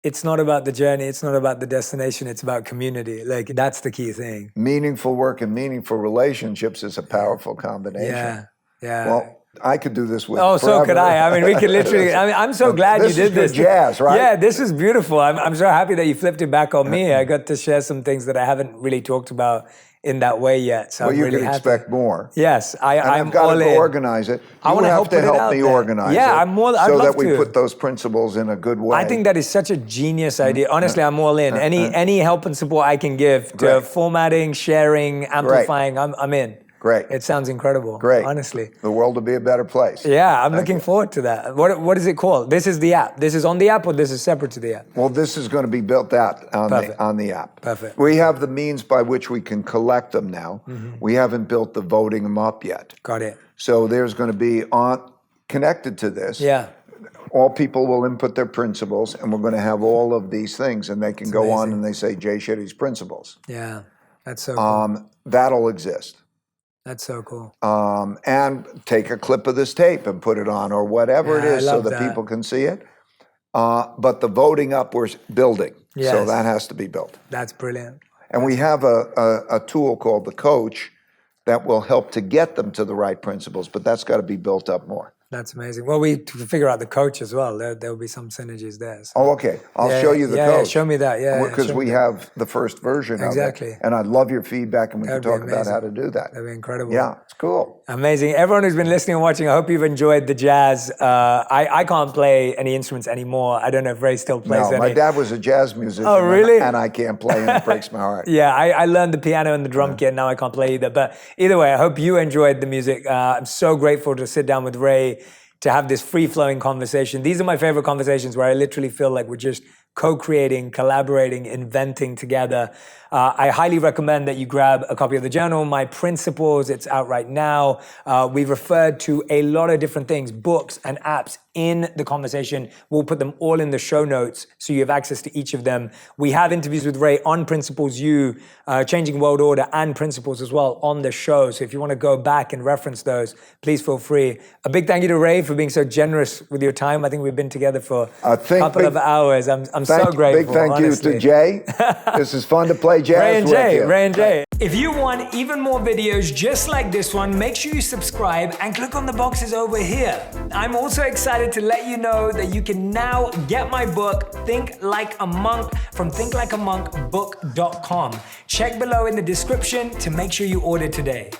it's not about the journey, it's not about the destination, it's about community. Like, that's the key thing. Meaningful work and meaningful relationships is a powerful combination. Yeah. Well, I could do this with Oh, so forever. could I. I mean, we could literally, I'm so glad you did this. This is good jazz, right? Yeah, this is beautiful. I'm so happy that you flipped it back on me. I got to share some things that I haven't really talked about in that way yet. So Well, I'm you really can happy. expect more. Yes, I'm I've got all to in. organize it. I want to have to put it help out me there. organize Yeah, it. I'd so love that we to. put those principles in a good way. I think that is such a genius idea. Honestly, I'm all in. Any help and support I can give to Great. formatting, sharing, amplifying, I'm in. Great. It sounds incredible. Great. Honestly. The world will be a better place. Yeah, I'm looking forward to that. What is it called? This is the app. This is on the app, or this is separate to the app? Well, this is going to be built out on the app. Perfect. We have the means by which we can collect them now. We haven't built the voting them up yet. Got it. So there's going to be connected to this. Yeah. All people will input their principles, and we're going to have all of these things, and they can go on and they say Jay Shetty's principles. Yeah, that's so cool. That'll exist. That's so cool. And take a clip of this tape and put it on, or whatever it Yeah, I is, so love that that. people can see it. But the voting up, we're building. So Yes. that has to be built. That's brilliant. And we have a tool called the coach that will help to get them to the right principles, but that's got to be built up more. That's amazing. Well, to figure out the coach as well. There'll be some synergies there. So. Oh, okay. I'll show you the coach. Yeah, show me that. Yeah, Because show we me have the first version Exactly. of it. And I'd love your feedback, and we can That'd be talk about amazing. how to do that. That'd be incredible. Yeah, it's cool. Amazing. Everyone who's been listening and watching, I hope you've enjoyed the jazz. I can't play any instruments anymore. I don't know if Ray still plays No, any. my dad was a jazz musician. Oh, really? And I can't play, and it breaks my heart. Yeah, I learned the piano and the drum kit. Now I can't play either. But either way, I hope you enjoyed the music. I'm so grateful to sit down with Ray to have this free-flowing conversation. These are my favorite conversations where I literally feel like we're just co-creating, collaborating, inventing together. I highly recommend that you grab a copy of the journal, My Principles. It's out right now. We've referred to a lot of different things, books and apps in the conversation. We'll put them all in the show notes so you have access to each of them. We have interviews with Ray on Principles U, Changing World Order, and Principles as well on the show. So if you want to go back and reference those, please feel free. A big thank you to Ray for being so generous with your time. I think we've been together for a couple of hours. I'm so grateful. Big thank honestly. you to Jay. This is fun to play jazz Ray and with Jay, you. Ray and Jay. If you want even more videos just like this one, make sure you subscribe and click on the boxes over here. I'm also excited to let you know that you can now get my book, Think Like a Monk, from thinklikeamonkbook.com. Check below in the description to make sure you order today.